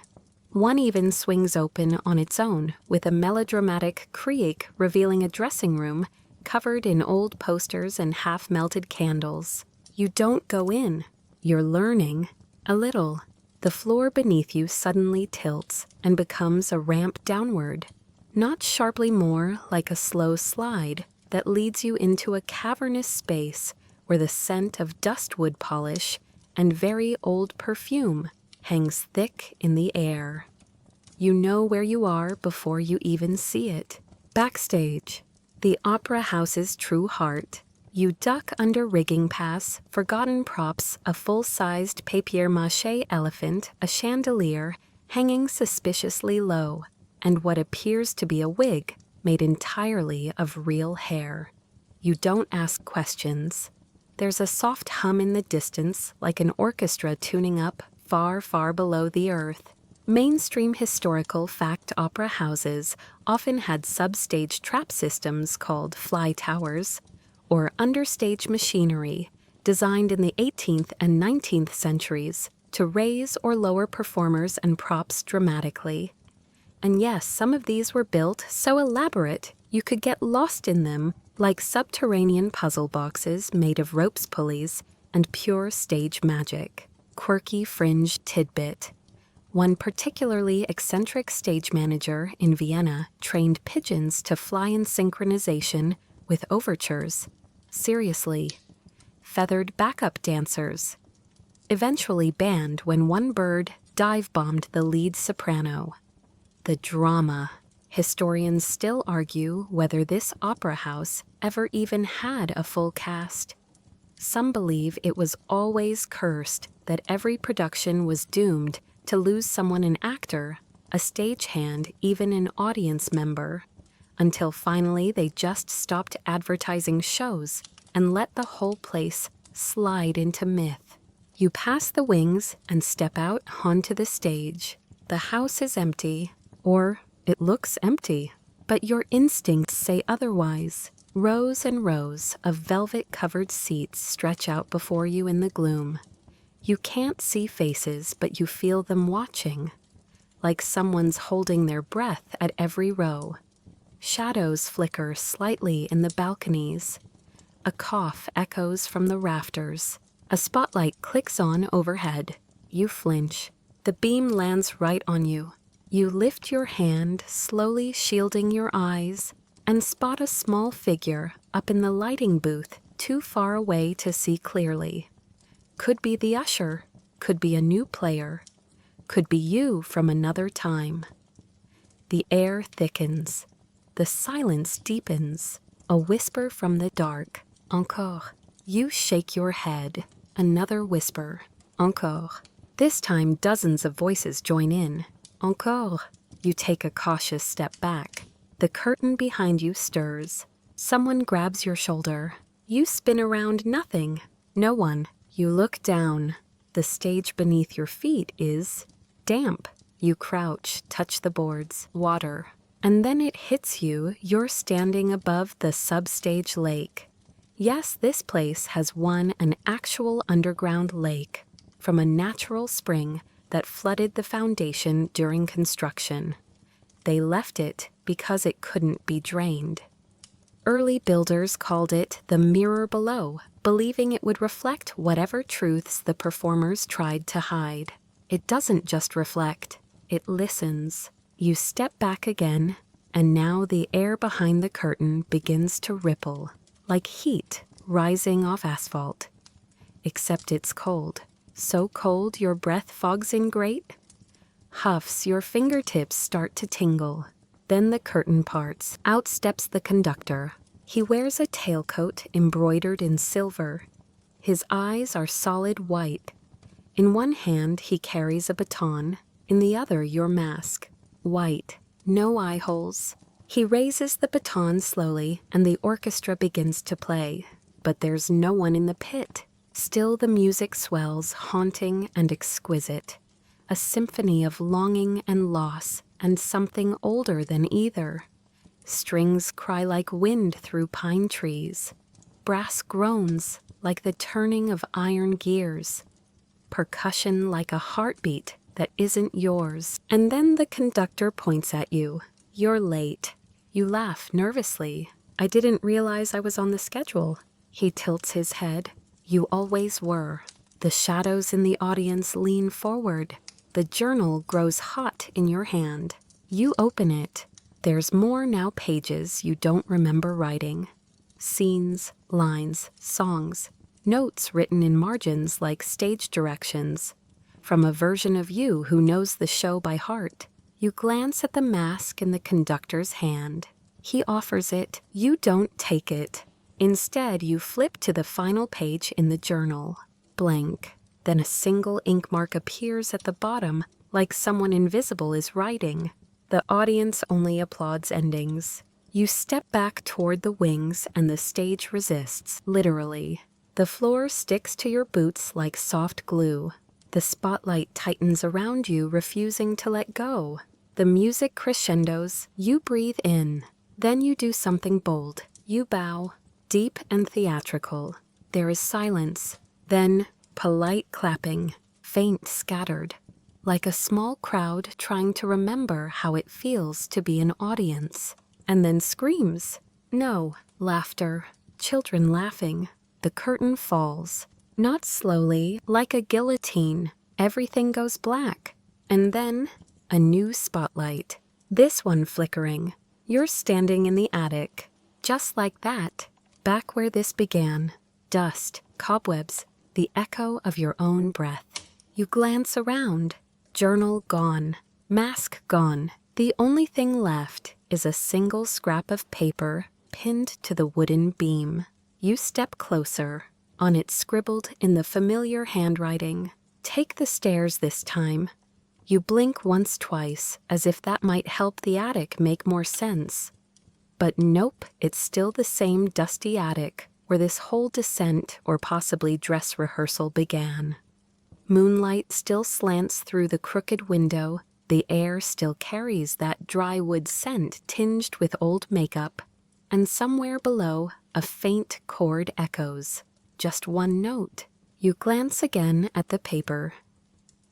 One even swings open on its own with a melodramatic creak revealing a dressing room covered in old posters and half-melted candles. You don't go in. You're learning. A little. The floor beneath you suddenly tilts and becomes a ramp downward. Not sharply more, like a slow slide that leads you into a cavernous space where the scent of dustwood polish and very old perfume hangs thick in the air. You know where you are before you even see it. Backstage, the opera house's true heart. You duck under rigging pass, forgotten props, a full-sized papier-mâché elephant, a chandelier hanging suspiciously low, and what appears to be a wig made entirely of real hair. You don't ask questions. There's a soft hum in the distance, like an orchestra tuning up far, far below the earth. Mainstream historical fact opera houses often had substage trap systems called fly towers, or understage machinery designed in the 18th and 19th centuries to raise or lower performers and props dramatically. And yes, some of these were built so elaborate you could get lost in them, like subterranean puzzle boxes made of ropes pulleys and pure stage magic. Quirky fringe tidbit. One particularly eccentric stage manager in Vienna trained pigeons to fly in synchronization with overtures. Seriously. Feathered backup dancers. Eventually banned when one bird dive-bombed the lead soprano. The drama. Historians still argue whether this opera house ever even had a full cast. Some believe it was always cursed, that every production was doomed to lose someone, an actor, a stagehand, even an audience member, until finally they just stopped advertising shows and let the whole place slide into myth. You pass the wings and step out onto the stage. The house is empty, or it looks empty, but your instincts say otherwise. Rows and rows of velvet-covered seats stretch out before you in the gloom. You can't see faces, but you feel them watching, like someone's holding their breath at every row. Shadows flicker slightly in the balconies. A cough echoes from the rafters. A spotlight clicks on overhead. You flinch. The beam lands right on you. You lift your hand, slowly shielding your eyes, and spot a small figure up in the lighting booth too far away to see clearly. Could be the usher, could be a new player, could be you from another time. The air thickens. The silence deepens. A whisper from the dark. Encore. You shake your head. Another whisper. Encore. This time dozens of voices join in. Encore. You take a cautious step back. The curtain behind you stirs. Someone grabs your shoulder. You spin around, nothing. No one. You look down. The stage beneath your feet is damp. You crouch, touch the boards, water. And then it hits you, you're standing above the substage lake. Yes, this place has an actual underground lake from a natural spring that flooded the foundation during construction. They left it because it couldn't be drained. Early builders called it the mirror below, believing it would reflect whatever truths the performers tried to hide. It doesn't just reflect, it listens. You step back again, and now the air behind the curtain begins to ripple, like heat rising off asphalt. Except it's cold. So cold your breath fogs in grate? Huffs, your fingertips start to tingle. Then the curtain parts. Out steps the conductor. He wears a tailcoat embroidered in silver. His eyes are solid white. In one hand he carries a baton, in the other your mask. White, no eye holes. He raises the baton slowly and the orchestra begins to play. But there's no one in the pit. Still the music swells, haunting and exquisite. A symphony of longing and loss, and something older than either. Strings cry like wind through pine trees. Brass groans like the turning of iron gears. Percussion like a heartbeat that isn't yours. And then the conductor points at you. You're late. You laugh nervously. I didn't realize I was on the schedule. He tilts his head. You always were. The shadows in the audience lean forward. The journal grows hot in your hand. You open it. There's more now, pages you don't remember writing. Scenes, lines, songs, notes written in margins like stage directions. From a version of you who knows the show by heart. You glance at the mask in the conductor's hand. He offers it. You don't take it. Instead, you flip to the final page in the journal. Blank. Then a single ink mark appears at the bottom, like someone invisible is writing. The audience only applauds endings. You step back toward the wings and the stage resists, literally. The floor sticks to your boots like soft glue. The spotlight tightens around you, refusing to let go. The music crescendos. You breathe in. Then you do something bold. You bow. Deep and theatrical. There is silence. Then polite clapping, faint scattered, like a small crowd trying to remember how it feels to be an audience. And then screams. No, laughter. Children laughing. The curtain falls. Not slowly, like a guillotine. Everything goes black. And then a new spotlight. This one flickering. You're standing in the attic. Just like that. Back where this began. Dust, cobwebs, the echo of your own breath. You glance around. Journal gone. Mask gone. The only thing left is a single scrap of paper pinned to the wooden beam. You step closer. On it scribbled in the familiar handwriting. Take the stairs this time. You blink once, twice, as if that might help the attic make more sense. But nope, it's still the same dusty attic where this whole descent or possibly dress rehearsal began. Moonlight still slants through the crooked window. The air still carries that dry wood scent tinged with old makeup. And somewhere below, a faint chord echoes. Just one note. You glance again at the paper.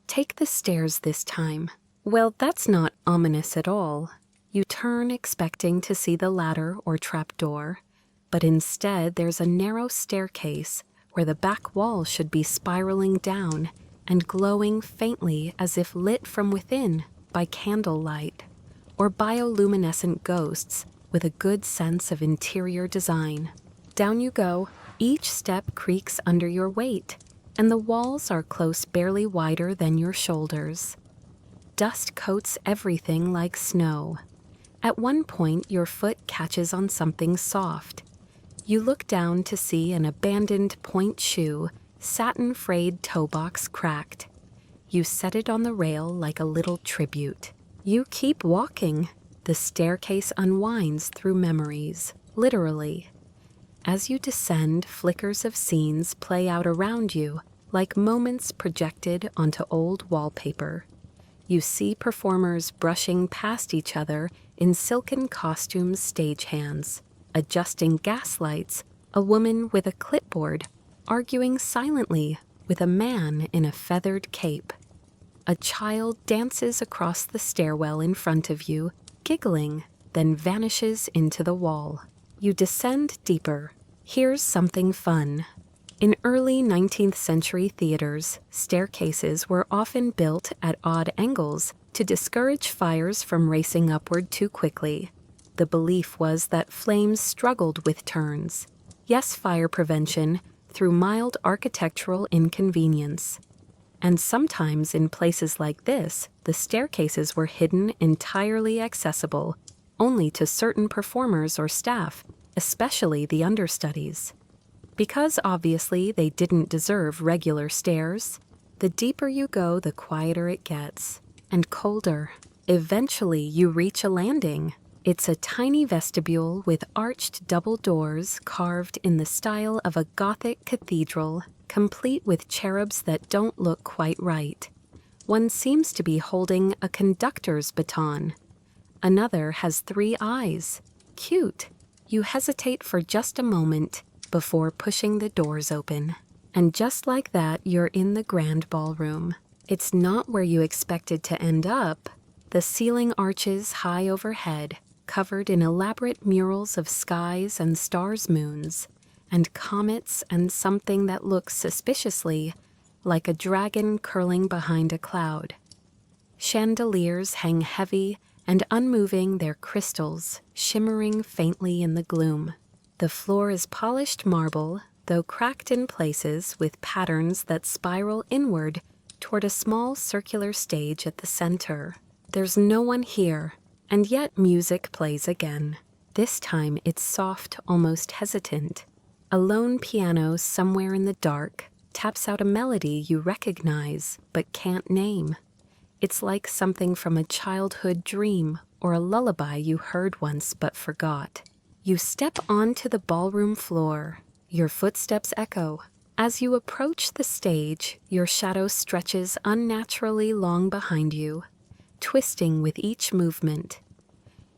Take the stairs this time. Well, that's not ominous at all. You turn expecting to see the ladder or trapdoor, but instead there's a narrow staircase where the back wall should be spiraling down and glowing faintly as if lit from within by candlelight or bioluminescent ghosts with a good sense of interior design. Down you go, Each step creaks under your weight, and the walls are close barely wider than your shoulders. Dust coats everything like snow. At one point, your foot catches on something soft. You look down to see an abandoned point shoe, satin-frayed toe box cracked. You set it on the rail like a little tribute. You keep walking. The staircase unwinds through memories, literally. As you descend, flickers of scenes play out around you, like moments projected onto old wallpaper. You see performers brushing past each other in silken costumes, stagehands, adjusting gaslights, a woman with a clipboard, arguing silently with a man in a feathered cape. A child dances across the stairwell in front of you, giggling, then vanishes into the wall. You descend deeper. Here's something fun. In early 19th century theaters, staircases were often built at odd angles to discourage fires from racing upward too quickly. The belief was that flames struggled with turns. Yes, fire prevention through mild architectural inconvenience. And sometimes in places like this, the staircases were hidden entirely accessible, only to certain performers or staff, especially the understudies. Because obviously they didn't deserve regular stairs, the deeper you go, the quieter it gets, and colder. Eventually you reach a landing. It's a tiny vestibule with arched double doors carved in the style of a Gothic cathedral, complete with cherubs that don't look quite right. One seems to be holding a conductor's baton. Another has 3 eyes. Cute. You hesitate for just a moment before pushing the doors open. And just like that, you're in the grand ballroom. It's not where you expected to end up. The ceiling arches high overhead, covered in elaborate murals of skies and stars' moons, and comets and something that looks suspiciously like a dragon curling behind a cloud. Chandeliers hang heavy and unmoving, their crystals shimmering faintly in the gloom. The floor is polished marble, though cracked in places with patterns that spiral inward toward a small circular stage at the center. There's no one here, and yet music plays again. This time it's soft, almost hesitant. A lone piano somewhere in the dark taps out a melody you recognize but can't name. It's like something from a childhood dream or a lullaby you heard once but forgot. You step onto the ballroom floor. Your footsteps echo. As you approach the stage, your shadow stretches unnaturally long behind you, twisting with each movement.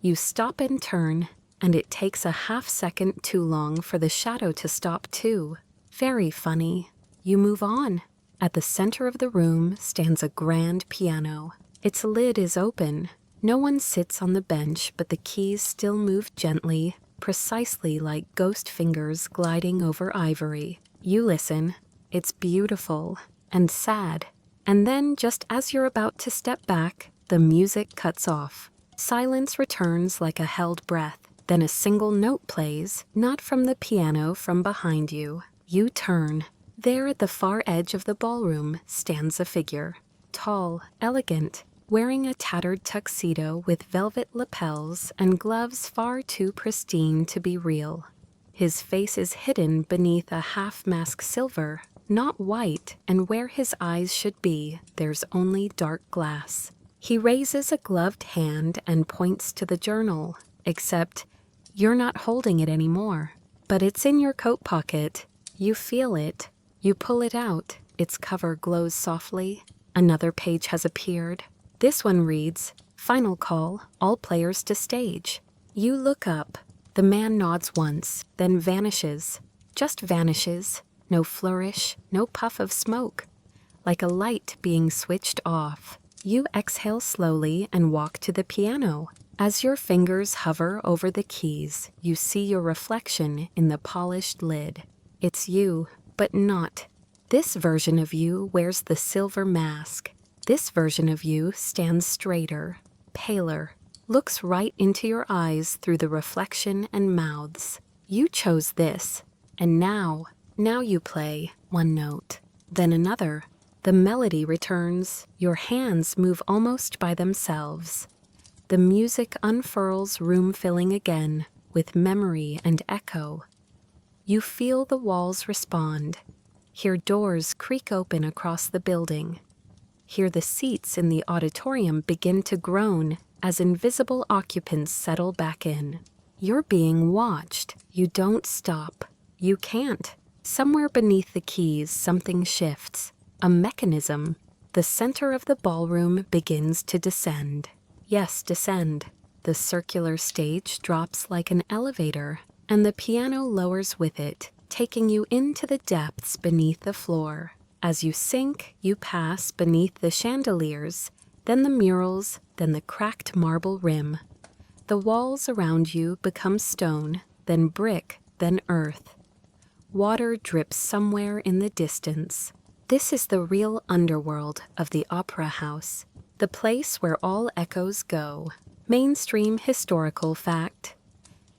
You stop and turn, and it takes a half-second too long for the shadow to stop too. Very funny. You move on. At the center of the room stands a grand piano. Its lid is open. No one sits on the bench, but the keys still move gently, precisely like ghost fingers gliding over ivory. You listen. It's beautiful and sad. And then, just as you're about to step back, the music cuts off. Silence returns like a held breath. Then a single note plays, not from the piano, from behind you. You turn. There at the far edge of the ballroom stands a figure. Tall, elegant, wearing a tattered tuxedo with velvet lapels and gloves far too pristine to be real. His face is hidden beneath a half-mask silver, not white, and where his eyes should be, there's only dark glass. He raises a gloved hand and points to the journal, except you're not holding it anymore. But it's in your coat pocket. You feel it. You pull it out. Its cover glows softly. Another page has appeared. This one reads, "Final call, all players to stage." You look up. The man nods once, then vanishes. Just vanishes. No flourish, no puff of smoke. Like a light being switched off. You exhale slowly and walk to the piano. As your fingers hover over the keys, you see your reflection in the polished lid. It's you, but not. This version of you wears the silver mask. This version of you stands straighter, paler, looks right into your eyes through the reflection and mouths. You chose this, And now you play one note, then another. The melody returns, your hands move almost by themselves. The music unfurls, room filling again with memory and echo. You feel the walls respond, hear doors creak open across the building, hear the seats in the auditorium begin to groan as invisible occupants settle back in. You're being watched. You don't stop. You can't. Somewhere beneath the keys, something shifts. A mechanism. The center of the ballroom begins to descend. Yes, descend. The circular stage drops like an elevator, and the piano lowers with it, taking you into the depths beneath the floor. As you sink, you pass beneath the chandeliers, then the murals, then the cracked marble rim. The walls around you become stone, then brick, then earth. Water drips somewhere in the distance. This is the real underworld of the opera house, the place where all echoes go. Mainstream historical fact.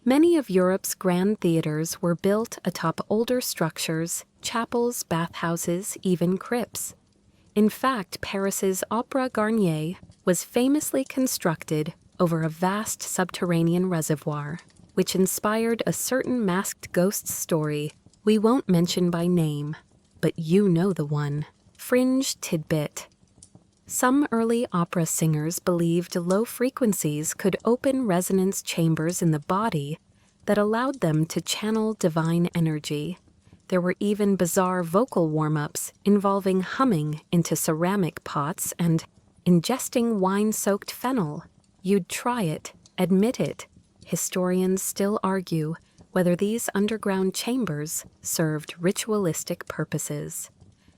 Many of Europe's grand theaters were built atop older structures, chapels, bathhouses, even crypts. In fact, Paris's Opéra Garnier was famously constructed over a vast subterranean reservoir, which inspired a certain masked ghost story we won't mention by name, but you know the one. Fringe tidbit. Some early opera singers believed low frequencies could open resonance chambers in the body that allowed them to channel divine energy. There were even bizarre vocal warm-ups involving humming into ceramic pots and ingesting wine-soaked fennel. You'd try it, admit it. Historians still argue whether these underground chambers served ritualistic purposes.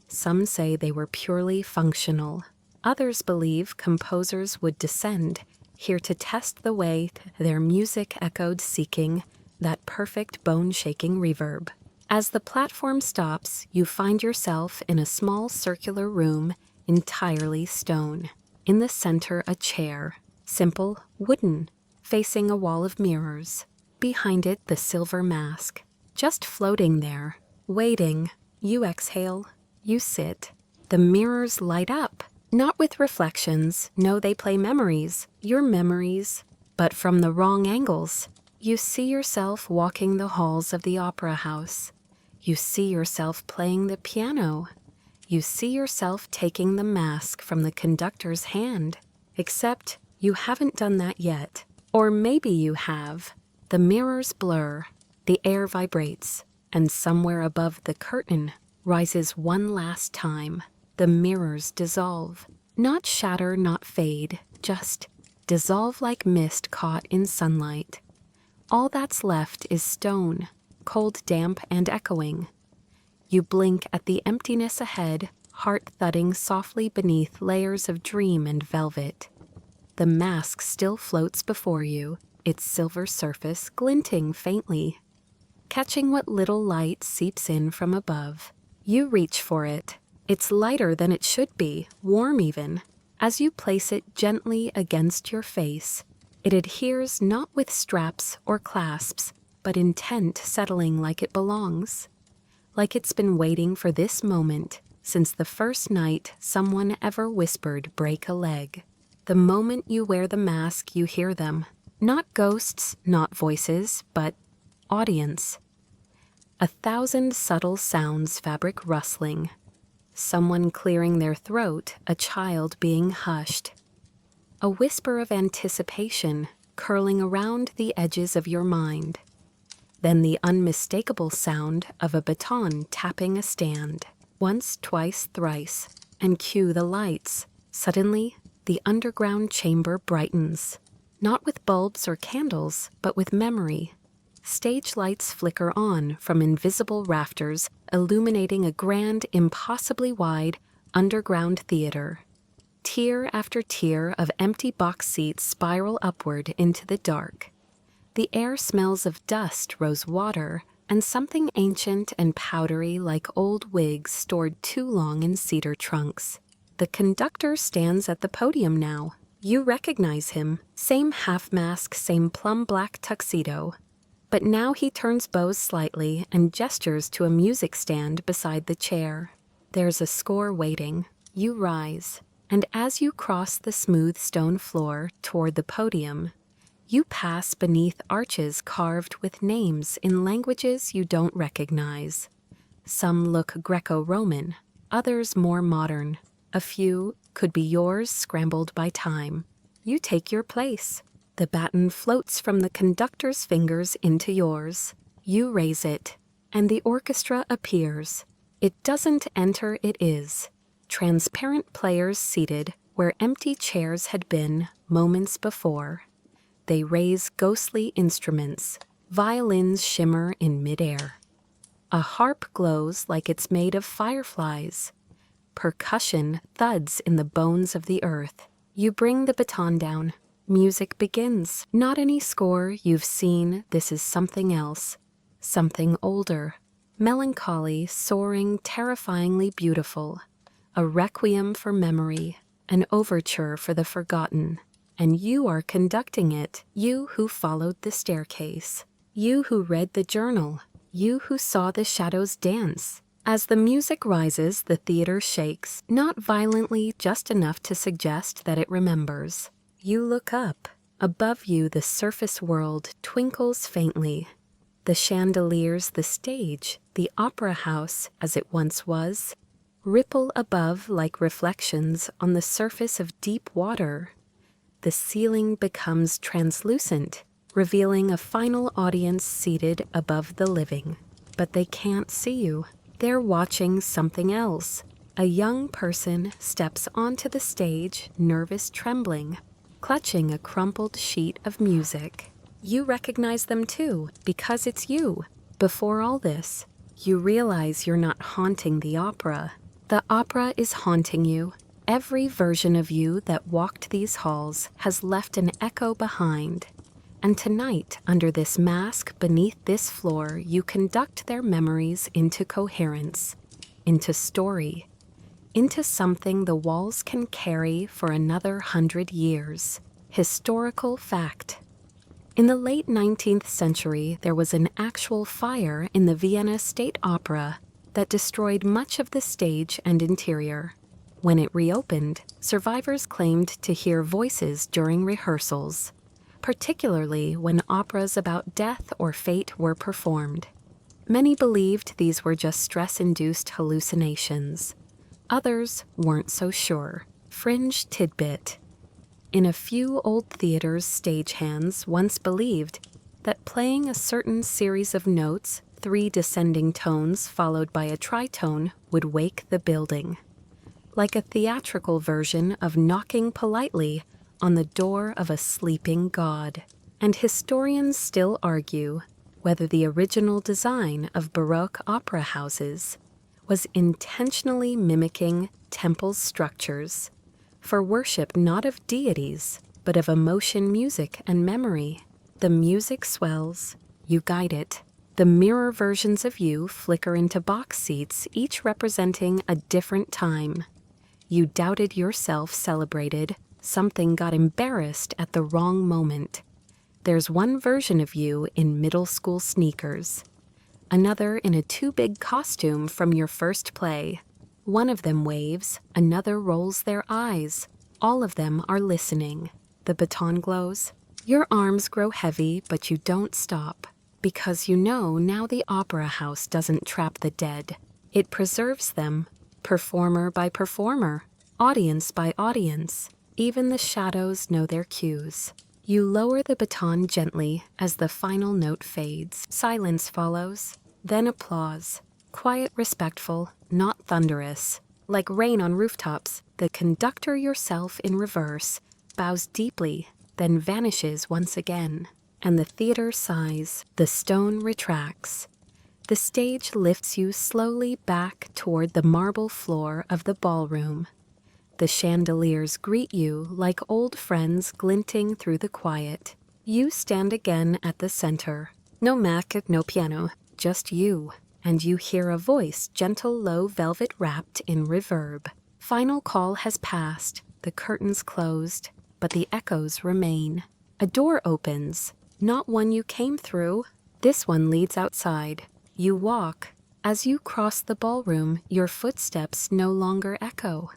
Some say they were purely functional. Others believe composers would descend here to test the way their music echoed, seeking that perfect bone-shaking reverb. As the platform stops, you find yourself in a small circular room entirely stone. In the center, a chair, simple, wooden, facing a wall of mirrors. Behind it, the silver mask, just floating there, waiting. You exhale, you sit. The mirrors light up, not with reflections. No, they play memories, your memories, but from the wrong angles. You see yourself walking the halls of the opera house. You see yourself playing the piano. You see yourself taking the mask from the conductor's hand. Except you haven't done that yet. Or maybe you have. The mirrors blur, the air vibrates, and somewhere above the curtain rises one last time. The mirrors dissolve. Not shatter, not fade, just dissolve like mist caught in sunlight. All that's left is stone, cold, damp, and echoing. You blink at the emptiness ahead, heart thudding softly beneath layers of dream and velvet. The mask still floats before you, its silver surface glinting faintly, catching what little light seeps in from above. You reach for it. It's lighter than it should be, warm even. As you place it gently against your face, it adheres not with straps or clasps, but intent, settling like it belongs. Like it's been waiting for this moment since the first night someone ever whispered, "Break a leg." The moment you wear the mask, you hear them. Not ghosts, not voices, but audience. 1,000 subtle sounds, fabric rustling. Someone clearing their throat, a child being hushed. A whisper of anticipation curling around the edges of your mind. Then the unmistakable sound of a baton tapping a stand. Once, twice, thrice, and cue the lights. Suddenly, the underground chamber brightens. Not with bulbs or candles, but with memory. Stage lights flicker on from invisible rafters, illuminating a grand, impossibly wide, underground theater. Tier after tier of empty box seats spiral upward into the dark. The air smells of dust, rose water, and something ancient and powdery like old wigs stored too long in cedar trunks. The conductor stands at the podium now. You recognize him. Same half mask, same plum black tuxedo. But now he turns bows slightly and gestures to a music stand beside the chair. There's a score waiting. You rise, and as you cross the smooth stone floor toward the podium, you pass beneath arches carved with names in languages you don't recognize. Some look Greco-Roman, others more modern. A few could be yours scrambled by time. You take your place. The baton floats from the conductor's fingers into yours. You raise it, and the orchestra appears. It doesn't enter, it is. Transparent players seated where empty chairs had been moments before. They raise ghostly instruments. Violins shimmer in midair. A harp glows like it's made of fireflies. Percussion thuds in the bones of the earth. You bring the baton down. Music begins. Not any score you've seen, this is something else. Something older. Melancholy, soaring, terrifyingly beautiful. A requiem for memory. An overture for the forgotten. And you are conducting it. You who followed the staircase. You who read the journal. You who saw the shadows dance. As the music rises, the theater shakes, not violently, just enough to suggest that it remembers. You look up. Above you, the surface world twinkles faintly. The chandeliers, the stage, the opera house, as it once was, ripple above like reflections on the surface of deep water. The ceiling becomes translucent, revealing a final audience seated above the living. But they can't see you. They're watching something else. A young person steps onto the stage, nervous, trembling, clutching a crumpled sheet of music. You recognize them too, because it's you. Before all this, you realize you're not haunting the opera. The opera is haunting you. Every version of you that walked these halls has left an echo behind. And tonight, under this mask, beneath this floor, you conduct their memories into coherence, into story, into something the walls can carry for another 100 years. Historical fact. In the late 19th century, there was an actual fire in the Vienna State Opera that destroyed much of the stage and interior. When it reopened, survivors claimed to hear voices during rehearsals, particularly when operas about death or fate were performed. Many believed these were just stress-induced hallucinations. Others weren't so sure. Fringe tidbit. In a few old theaters, stagehands once believed that playing a certain series of notes, 3 descending tones followed by a tritone, would wake the building. Like a theatrical version of knocking politely on the door of a sleeping god. And historians still argue whether the original design of Baroque opera houses was intentionally mimicking temple structures for worship not of deities, but of emotion, music, and memory. The music swells, you guide it. The mirror versions of you flicker into box seats, each representing a different time. You doubted yourself, celebrated. Something got embarrassed at the wrong moment. There's one version of you in middle school sneakers, another in a too-big costume from your first play. One of them waves, another rolls their eyes. All of them are listening. The baton glows. Your arms grow heavy, but you don't stop, because you know now the opera house doesn't trap the dead. It preserves them, performer by performer, audience by audience. Even the shadows know their cues. You lower the baton gently as the final note fades. Silence follows, then applause. Quiet, respectful, not thunderous. Like rain on rooftops, the conductor, yourself in reverse, bows deeply, then vanishes once again. And the theater sighs. The stone retracts. The stage lifts you slowly back toward the marble floor of the ballroom. The chandeliers greet you like old friends glinting through the quiet. You stand again at the center. No Mac, no piano, just you. And you hear a voice, gentle, low, velvet wrapped in reverb. Final call has passed, the curtains closed, but the echoes remain. A door opens, not one you came through. This one leads outside. You walk. As you cross the ballroom, your footsteps no longer echo.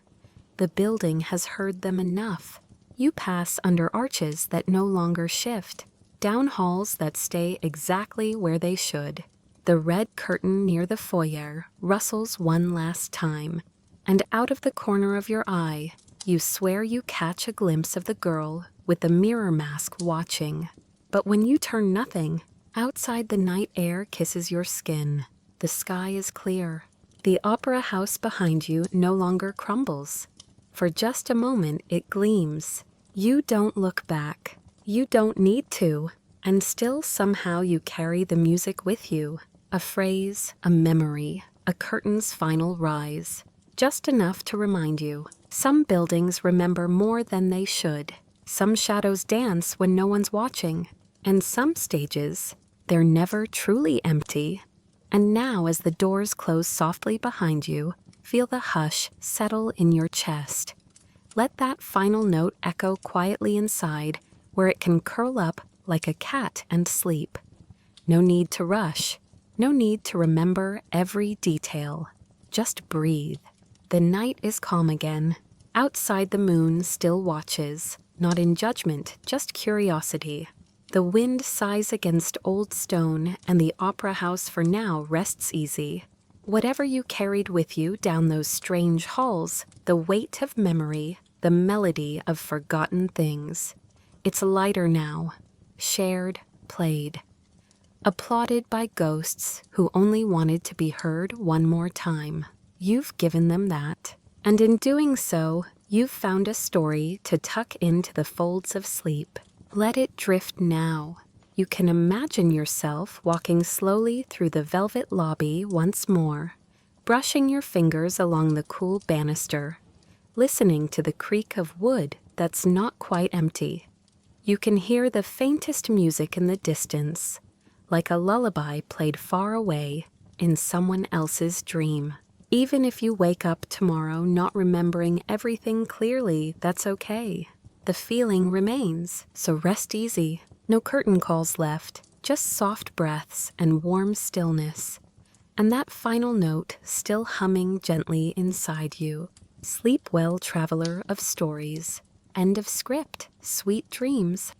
The building has heard them enough. You pass under arches that no longer shift, down halls that stay exactly where they should. The red curtain near the foyer rustles one last time, and out of the corner of your eye, you swear you catch a glimpse of the girl with the mirror mask watching. But when you turn nothing, outside the night air kisses your skin. The sky is clear. The opera house behind you no longer crumbles. For just a moment it gleams. You don't look back. You don't need to. And still somehow you carry the music with you. A phrase, a memory, a curtain's final rise. Just enough to remind you. Some buildings remember more than they should. Some shadows dance when no one's watching. And some stages, they're never truly empty. And now as the doors close softly behind you, feel the hush settle in your chest. Let that final note echo quietly inside, where it can curl up like a cat and sleep. No need to rush. No need to remember every detail. Just breathe. The night is calm again. Outside the moon still watches, not in judgment, just curiosity. The wind sighs against old stone, and the opera house for now rests easy. Whatever you carried with you down those strange halls, the weight of memory, the melody of forgotten things. It's lighter now, shared, played. Applauded by ghosts who only wanted to be heard one more time. You've given them that. And in doing so, you've found a story to tuck into the folds of sleep. Let it drift now. You can imagine yourself walking slowly through the velvet lobby once more, brushing your fingers along the cool banister, listening to the creak of wood that's not quite empty. You can hear the faintest music in the distance, like a lullaby played far away in someone else's dream. Even if you wake up tomorrow not remembering everything clearly, that's okay. The feeling remains, so rest easy. No curtain calls left, just soft breaths and warm stillness. And that final note still humming gently inside you. Sleep well, traveler of stories. End of script. Sweet dreams.